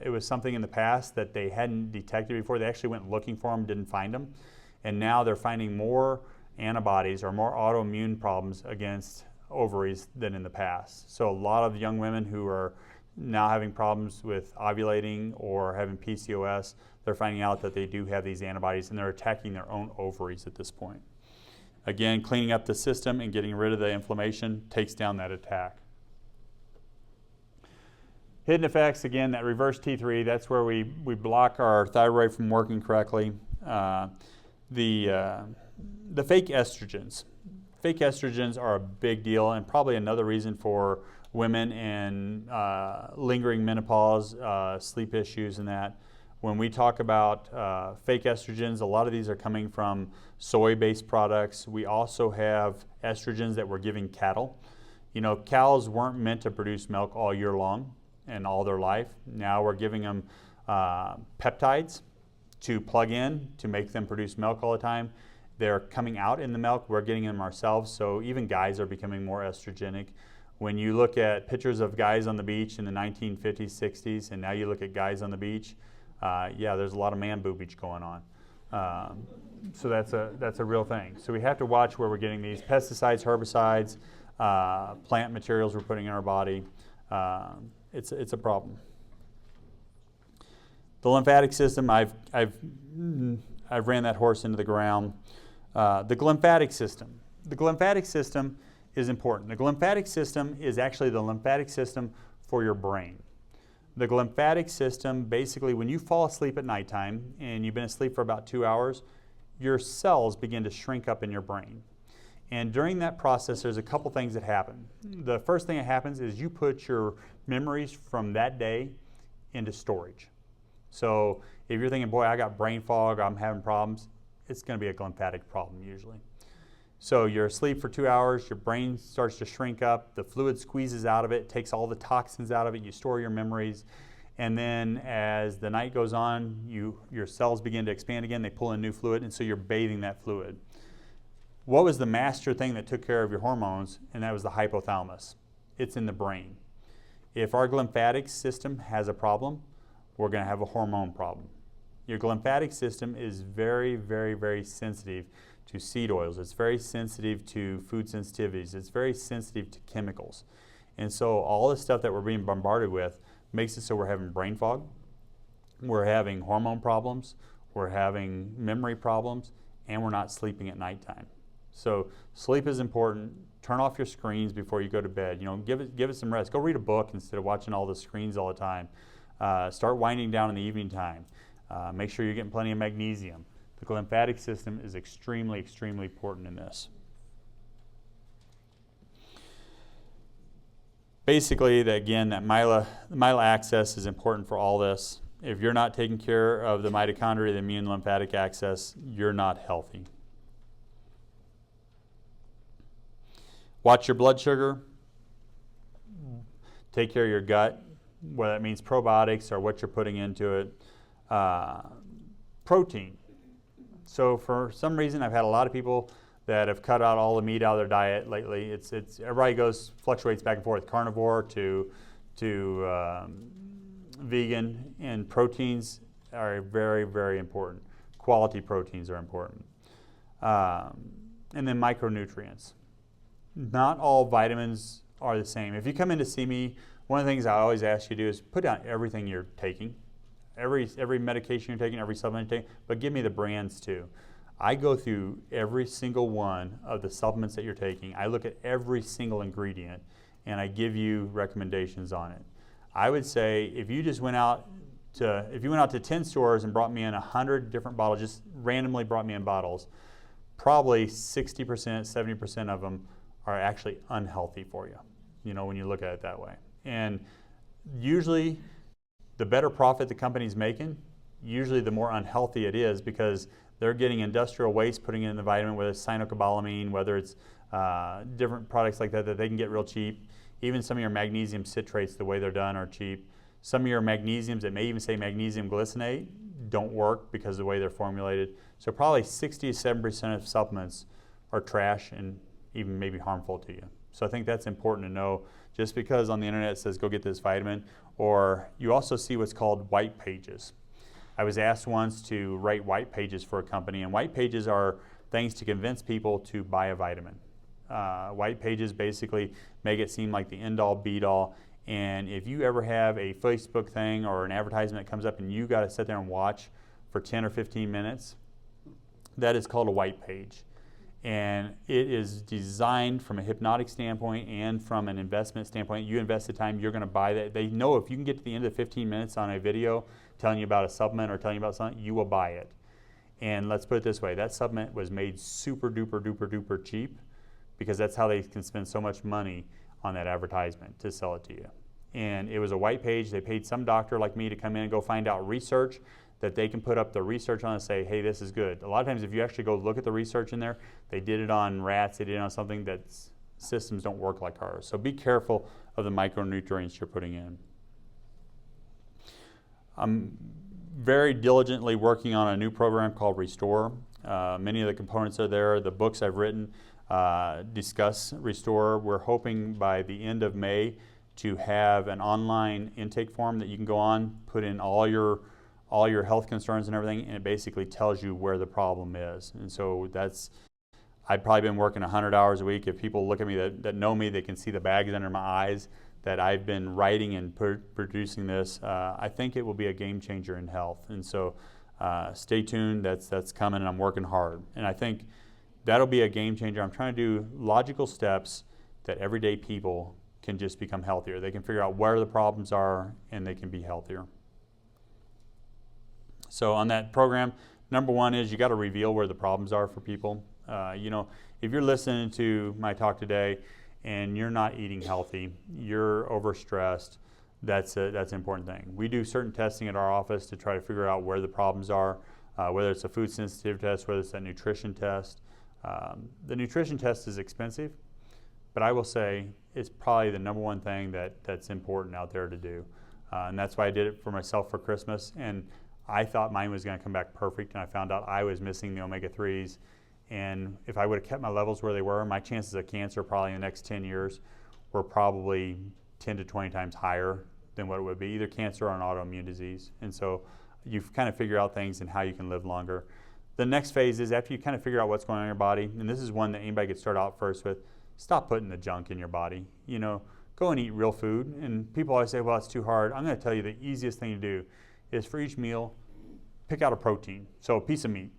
[SPEAKER 1] It was something in the past that they hadn't detected before. They actually went looking for them, didn't find them. And now they're finding more antibodies or more autoimmune problems against ovaries than in the past. So a lot of young women who are now having problems with ovulating or having PCOS, they're finding out that they do have these antibodies and they're attacking their own ovaries at this point. Again, cleaning up the system and getting rid of the inflammation takes down that attack. Hidden effects, again, that reverse T3, that's where we block our thyroid from working correctly. The fake estrogens. Fake estrogens are a big deal and probably another reason for women in lingering menopause, sleep issues and that. When we talk about fake estrogens, a lot of these are coming from soy-based products. We also have estrogens that we're giving cattle. You know, cows weren't meant to produce milk all year long and all their life. Now we're giving them peptides to plug in to make them produce milk all the time. They're coming out in the milk, we're getting them ourselves, so even guys are becoming more estrogenic. When you look at pictures of guys on the beach in the 1950s, 60s, and now you look at guys on the beach, yeah, there's a lot of man boobage going on. So that's a real thing. So we have to watch where we're getting these pesticides, herbicides, plant materials we're putting in our body. It's a problem. The lymphatic system, I've ran that horse into the ground. The glymphatic system. The glymphatic system is important. The glymphatic system is actually the lymphatic system for your brain. The glymphatic system, basically, when you fall asleep at nighttime and you've been asleep for about 2 hours, your cells begin to shrink up in your brain. And during that process, there's a couple things that happen. The first thing that happens is you put your memories from that day into storage. So if you're thinking, boy, I got brain fog, I'm having problems, it's going to be a glymphatic problem usually. So you're asleep for 2 hours, your brain starts to shrink up, the fluid squeezes out of it, takes all the toxins out of it, you store your memories, and then as the night goes on, your cells begin to expand again, they pull in new fluid, and so you're bathing that fluid. What was the master thing that took care of your hormones? And that was the hypothalamus. It's in the brain. If our glymphatic system has a problem, we're going to have a hormone problem. Your glymphatic system is very, very, very sensitive to seed oils. It's very sensitive to food sensitivities. It's very sensitive to chemicals. And so all the stuff that we're being bombarded with makes it so we're having brain fog, we're having hormone problems, we're having memory problems, and we're not sleeping at nighttime. So sleep is important. Turn off your screens before you go to bed. You know, give it some rest. Go read a book instead of watching all the screens all the time. Start winding down in the evening time. Make sure you're getting plenty of magnesium. The glymphatic system is extremely, extremely important in this. Basically, again, that MILA axis is important for all this. If you're not taking care of the mitochondria, the immune lymphatic axis, you're not healthy. Watch your blood sugar. Take care of your gut, whether that means probiotics or what you're putting into it. Protein. So for some reason, I've had a lot of people that have cut out all the meat out of their diet lately. Everybody fluctuates back and forth, carnivore to vegan, and proteins are very, very important. Quality proteins are important. And then micronutrients. Not all vitamins are the same. If you come in to see me, one of the things I always ask you to do is put down everything you're taking. Every medication you're taking, every supplement you're taking, but give me the brands too. I go through every single one of the supplements that you're taking. I look at every single ingredient and I give you recommendations on it. I would say if you went out to 10 stores and brought me in 100 different bottles, just randomly brought me in bottles, probably 60%, 70% of them are actually unhealthy for you, you know, when you look at it that way. And usually the better profit the company's making, usually the more unhealthy it is, because they're getting industrial waste putting in the vitamin, whether it's cyanocobalamin, whether it's different products like that they can get real cheap. Even some of your magnesium citrates, the way they're done, are cheap. Some of your magnesiums that may even say magnesium glycinate don't work because of the way they're formulated. So probably 60 to 7% of supplements are trash and even maybe harmful to you. So I think that's important to know. Just because on the internet it says go get this vitamin, or you also see what's called white pages. I was asked once to write white pages for a company, and white pages are things to convince people to buy a vitamin. White pages basically make it seem like the end-all, be-all, and if you ever have a Facebook thing or an advertisement that comes up and you got to sit there and watch for 10 or 15 minutes, that is called a white page. And it is designed from a hypnotic standpoint and from an investment standpoint. You invest the time, you're going to buy that. They know if you can get to the end of 15 minutes on a video telling you about a supplement or telling you about something, you will buy it. And let's put it this way, that supplement was made super duper duper duper cheap, because that's how they can spend so much money on that advertisement to sell it to you. And it was a white page. They paid some doctor like me to come in and go find out research that they can put up the research on and say, hey, this is good. A lot of times if you actually go look at the research in there, they did it on rats, they did it on something that systems don't work like ours. So be careful of the micronutrients you're putting in. I'm very diligently working on a new program called Restore. Many of the components are there. The books I've written discuss Restore. We're hoping by the end of May to have an online intake form that you can go on, put in all your health concerns and everything, and it basically tells you where the problem is. And so I've probably been working 100 hours a week. If people look at me that know me, they can see the bags under my eyes that I've been writing and producing this. I think it will be a game changer in health. And so stay tuned, that's coming, and I'm working hard. And I think that'll be a game changer. I'm trying to do logical steps that everyday people can just become healthier. They can figure out where the problems are and they can be healthier. So on that program, number one is you got to reveal where the problems are for people. If you're listening to my talk today and you're not eating healthy, you're overstressed, that's an important thing. We do certain testing at our office to try to figure out where the problems are, whether it's a food sensitivity test, whether it's a nutrition test. The nutrition test is expensive, but I will say it's probably the number one thing that's important out there to do. And that's why I did it for myself for Christmas. And I thought mine was going to come back perfect, and I found out I was missing the omega-3s. And if I would have kept my levels where they were, my chances of cancer probably in the next 10 years were probably 10 to 20 times higher than what it would be, either cancer or an autoimmune disease. And so you kind of figure out things and how you can live longer. The next phase is after you kind of figure out what's going on in your body, and this is one that anybody could start out first with, stop putting the junk in your body. Go and eat real food. And people always say, well, it's too hard. I'm going to tell you the easiest thing to do is for each meal, pick out a protein. So a piece of meat,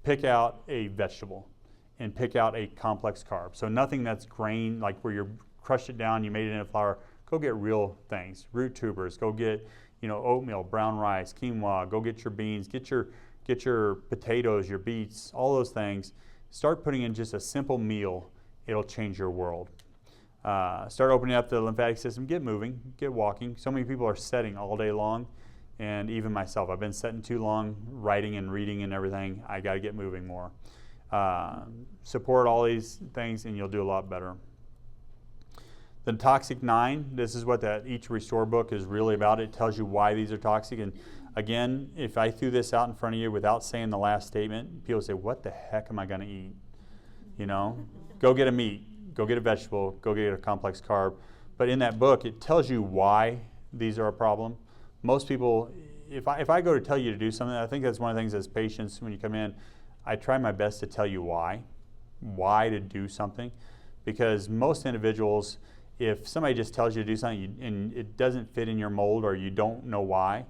[SPEAKER 1] pick out a vegetable, and pick out a complex carb. So nothing that's grain, like where you crushed it down, you made it into flour. Go get real things, root tubers. Go get oatmeal, brown rice, quinoa. Go get your beans, get your potatoes, your beets, all those things. Start putting in just a simple meal. It'll change your world. Start opening up the lymphatic system. Get moving, get walking. So many people are sitting all day long. And even myself, I've been sitting too long, writing and reading and everything. I got to get moving more. Support all these things and you'll do a lot better. The toxic 9, this is what each Restore book is really about. It tells you why these are toxic. And again, if I threw this out in front of you without saying the last statement, people say, what the heck am I going to eat? Go get a meat, go get a vegetable, go get a complex carb. But in that book, it tells you why these are a problem. Most people, if I go to tell you to do something, I think that's one of the things as patients when you come in, I try my best to tell you why to do something. Because most individuals, if somebody just tells you to do something and it doesn't fit in your mold or you don't know why,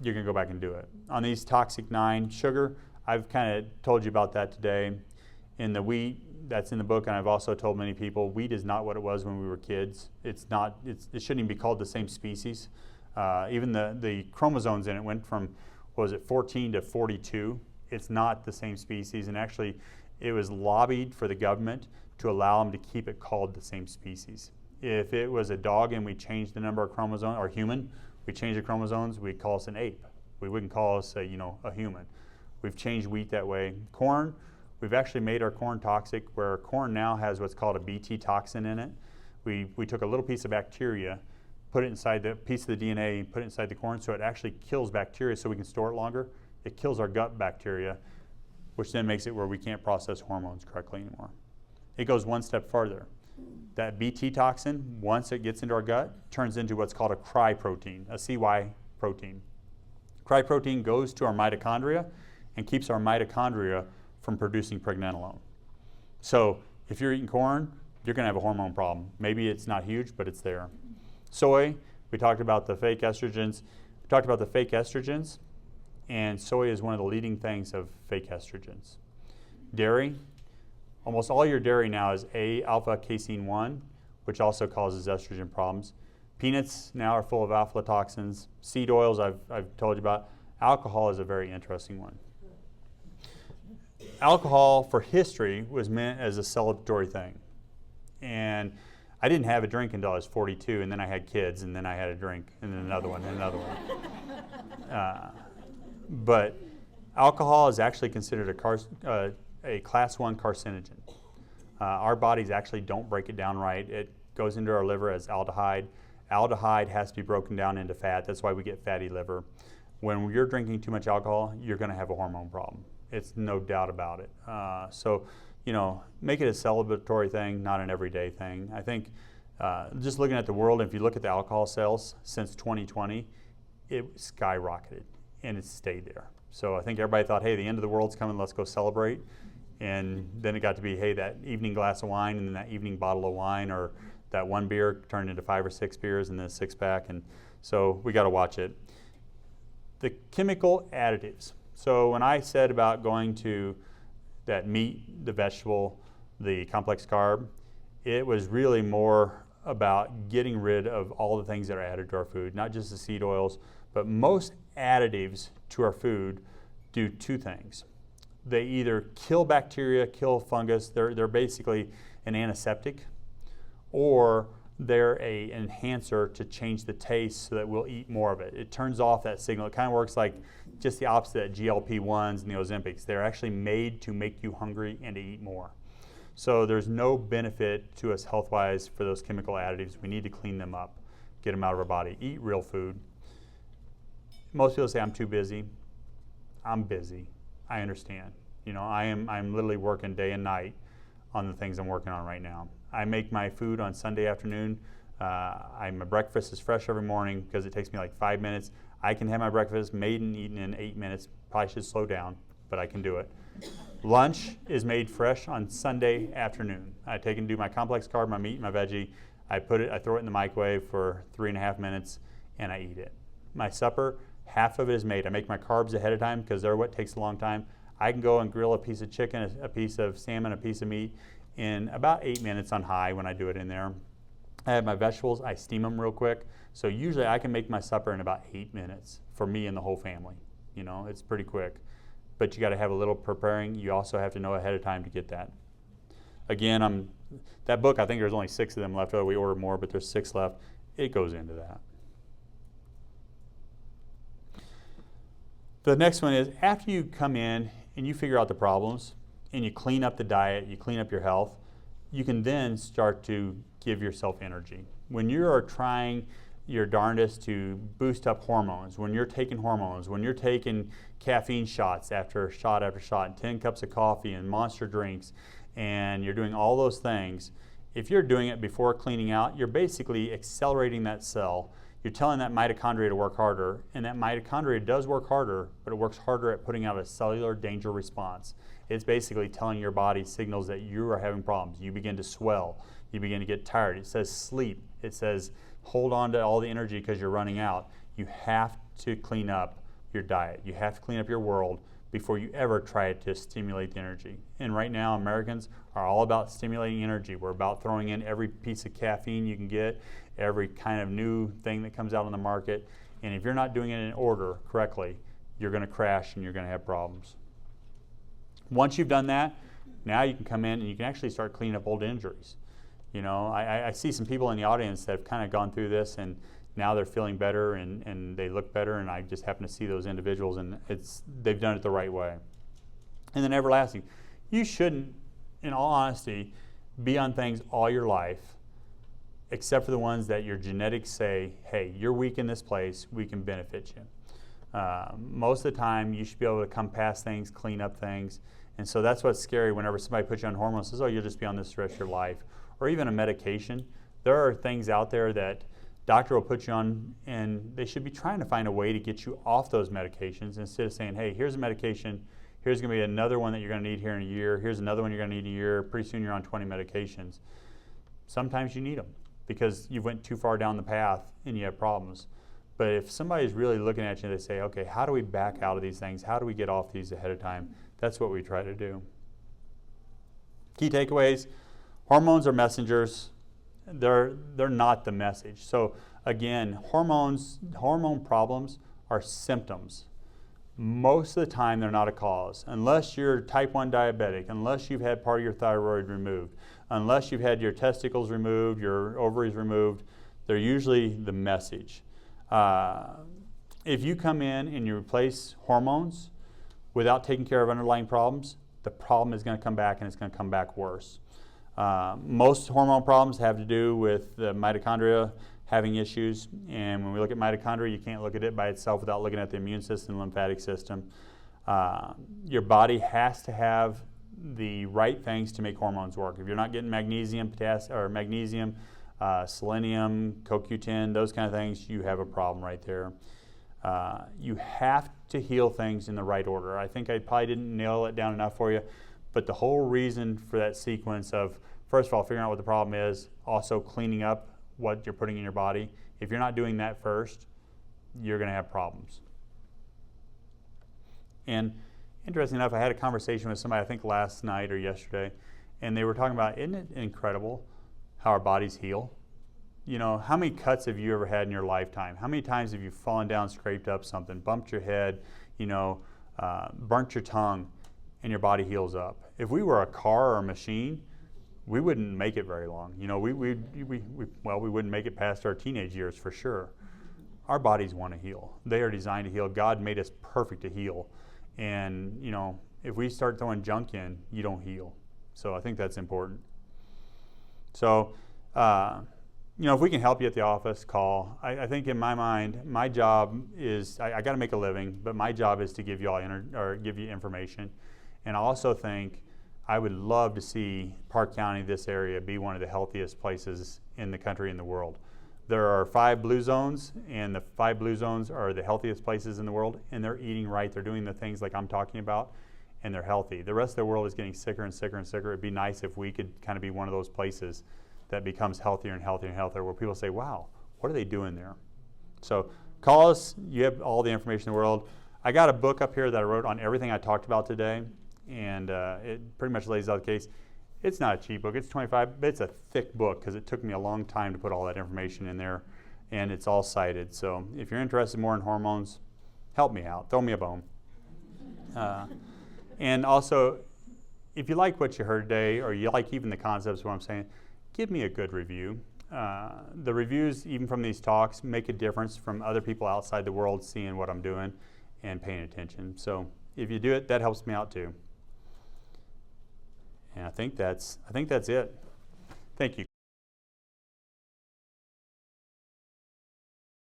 [SPEAKER 1] you're going to go back and do it. On these toxic 9, sugar, I've kind of told you about that today. In the wheat, that's in the book, and I've also told many people, wheat is not what it was when we were kids. It shouldn't even be called the same species. Even the chromosomes in it went from, 14 to 42. It's not the same species, and actually it was lobbied for the government to allow them to keep it called the same species. If it was a dog and we changed the number of chromosomes, or human, we changed the chromosomes, we'd call us an ape. We wouldn't call us a human. We've changed wheat that way. Corn, we've actually made our corn toxic, where corn now has what's called a Bt toxin in it. We took a little piece of bacteria, put it inside the piece of the DNA, put it inside the corn, so it actually kills bacteria so we can store it longer. It kills our gut bacteria, which then makes it where we can't process hormones correctly anymore. It goes one step further. That Bt toxin, once it gets into our gut, turns into what's called a cry protein, a CY protein. Cry protein goes to our mitochondria and keeps our mitochondria from producing pregnenolone. So if you're eating corn, you're going to have a hormone problem. Maybe it's not huge, but it's there. Soy, we talked about the fake estrogens. We talked about the fake estrogens, and soy is one of the leading things of fake estrogens. Dairy, almost all your dairy now is alpha casein 1, which also causes estrogen problems. Peanuts now are full of aflatoxins. Seed oils, I've told you about. Alcohol is a very interesting one. Alcohol, for history, was meant as a celebratory thing. And I didn't have a drink until I was 42, and then I had kids, and then I had a drink, and then another one, and another one. But alcohol is actually considered a class 1 carcinogen. Our bodies actually don't break it down right. It goes into our liver as aldehyde. Aldehyde has to be broken down into fat. That's why we get fatty liver. When you're drinking too much alcohol, you're going to have a hormone problem. It's no doubt about it. So, make it a celebratory thing, not an everyday thing. I think just looking at the world, if you look at the alcohol sales since 2020, it skyrocketed, and it's stayed there. So I think everybody thought, hey, the end of the world's coming, let's go celebrate. And then it got to be, hey, that evening glass of wine and then that evening bottle of wine, or that one beer turned into 5 or 6 beers and then a 6-pack. And so we got to watch it. The chemical additives. So when I said about going to that meat, the vegetable, the complex carb, it was really more about getting rid of all the things that are added to our food, not just the seed oils, but most additives to our food do 2 things. They either kill bacteria, kill fungus, they're basically an antiseptic, or they're an enhancer to change the taste so that we'll eat more of it. It turns off that signal. It kind of works like just the opposite of GLP-1s and the Ozempics. They're actually made to make you hungry and to eat more. So there's no benefit to us health-wise for those chemical additives. We need to clean them up, get them out of our body, eat real food. Most people say, I'm too busy. I'm busy. I understand. I'm literally working day and night on the things I'm working on right now. I make my food on Sunday afternoon. My breakfast is fresh every morning because it takes me like 5 minutes. I can have my breakfast made and eaten in 8 minutes. Probably should slow down, but I can do it. Lunch is made fresh on Sunday afternoon. I take and do my complex carb, my meat, my veggie. I throw it in the microwave for 3.5 minutes, and I eat it. My supper, half of it is made. I make my carbs ahead of time because they're what takes a long time. I can go and grill a piece of chicken, a piece of salmon, a piece of meat in about 8 minutes on high when I do it in there. I have my vegetables. I steam them real quick. So usually I can make my supper in about 8 minutes for me and the whole family. It's pretty quick. But you got to have a little preparing. You also have to know ahead of time to get that. Again, that book, I think there's only 6 of them left. We ordered more, but there's 6 left. It goes into that. The next one is, after you come in and you figure out the problems and you clean up the diet, you clean up your health, you can then start to give yourself energy. When you are trying your darndest to boost up hormones, when you're taking hormones, when you're taking caffeine shots after shot after shot, and 10 cups of coffee and monster drinks, and you're doing all those things, if you're doing it before cleaning out, you're basically accelerating that cell. You're telling that mitochondria to work harder, and that mitochondria does work harder, but it works harder at putting out a cellular danger response. It's basically telling your body signals that you are having problems. You begin to swell. You begin to get tired. It says sleep. It says hold on to all the energy because you're running out. You have to clean up your diet. You have to clean up your world before you ever try to stimulate the energy. And right now, Americans are all about stimulating energy. We're about throwing in every piece of caffeine you can get, every kind of new thing that comes out on the market. And if you're not doing it in order correctly, you're going to crash and you're going to have problems. Once you've done that, now you can come in and you can actually start cleaning up old injuries. I see some people in the audience that have kind of gone through this, and now they're feeling better and they look better, and I just happen to see those individuals, and they've done it the right way. And then everlasting. You shouldn't, in all honesty, be on things all your life, except for the ones that your genetics say, hey, you're weak in this place, we can benefit you. Most of the time, you should be able to come past things, clean up things. And so that's what's scary whenever somebody puts you on hormones and says, oh, you'll just be on this the rest of your life. Or even a medication. There are things out there that doctor will put you on, and they should be trying to find a way to get you off those medications instead of saying, hey, here's a medication, here's going to be another one that you're going to need here in a year, here's another one you're going to need in a year, pretty soon you're on 20 medications. Sometimes you need them because you went too far down the path and you have problems. But if somebody's really looking at you and they say, okay, how do we back out of these things? How do we get off these ahead of time? That's what we try to do. Key takeaways, hormones are messengers. They're not the message. So again, hormone problems are symptoms. Most of the time they're not a cause. Unless you're type 1 diabetic, unless you've had part of your thyroid removed, unless you've had your testicles removed, your ovaries removed, they're usually the message. If you come in and you replace hormones without taking care of underlying problems, the problem is going to come back, and it's going to come back worse. Most hormone problems have to do with the mitochondria having issues, and when we look at mitochondria, you can't look at it by itself without looking at the immune system, lymphatic system. Your body has to have the right things to make hormones work. If you're not getting magnesium, potassium, selenium, CoQ10, those kind of things, you have a problem right there. You have to heal things in the right order. I think I probably didn't nail it down enough for you, but the whole reason for that sequence of, first of all, figuring out what the problem is, also cleaning up what you're putting in your body. If you're not doing that first, you're going to have problems. And interesting enough, I had a conversation with somebody, I think last night or yesterday, and they were talking about, isn't it incredible how our bodies heal? You know, how many cuts have you ever had in your lifetime? How many times have you fallen down, scraped up something, bumped your head, burnt your tongue, and your body heals up? If we were a car or a machine, we wouldn't make it very long. You know, we wouldn't make it past our teenage years for sure. Our bodies want to heal. They are designed to heal. God made us perfect to heal. And, you know, if we start throwing junk in, you don't heal. So I think that's important. So, if we can help you at the office, call. I think in my mind, my job is, I got to make a living, but my job is to give you all give you information. And I also think I would love to see Park County, this area, be one of the healthiest places in the country and the world. There are 5 blue zones, and the 5 blue zones are the healthiest places in the world, and they're eating right. They're doing the things like I'm talking about, and they're healthy. The rest of the world is getting sicker and sicker and sicker. It'd be nice if we could kind of be one of those places that becomes healthier and healthier and healthier, where people say, wow, what are they doing there? So call us. You have all the information in the world. I got a book up here that I wrote on everything I talked about today, and it pretty much lays out the case. It's not a cheap book. It's $25, but it's a thick book because it took me a long time to put all that information in there, and it's all cited. So if you're interested more in hormones, help me out. Throw me a bone. And also, if you like what you heard today, or you like even the concepts of what I'm saying, give me a good review. The reviews, even from these talks, make a difference from other people outside the world seeing what I'm doing and paying attention. So if you do it, that helps me out too. And I think that's it. Thank you.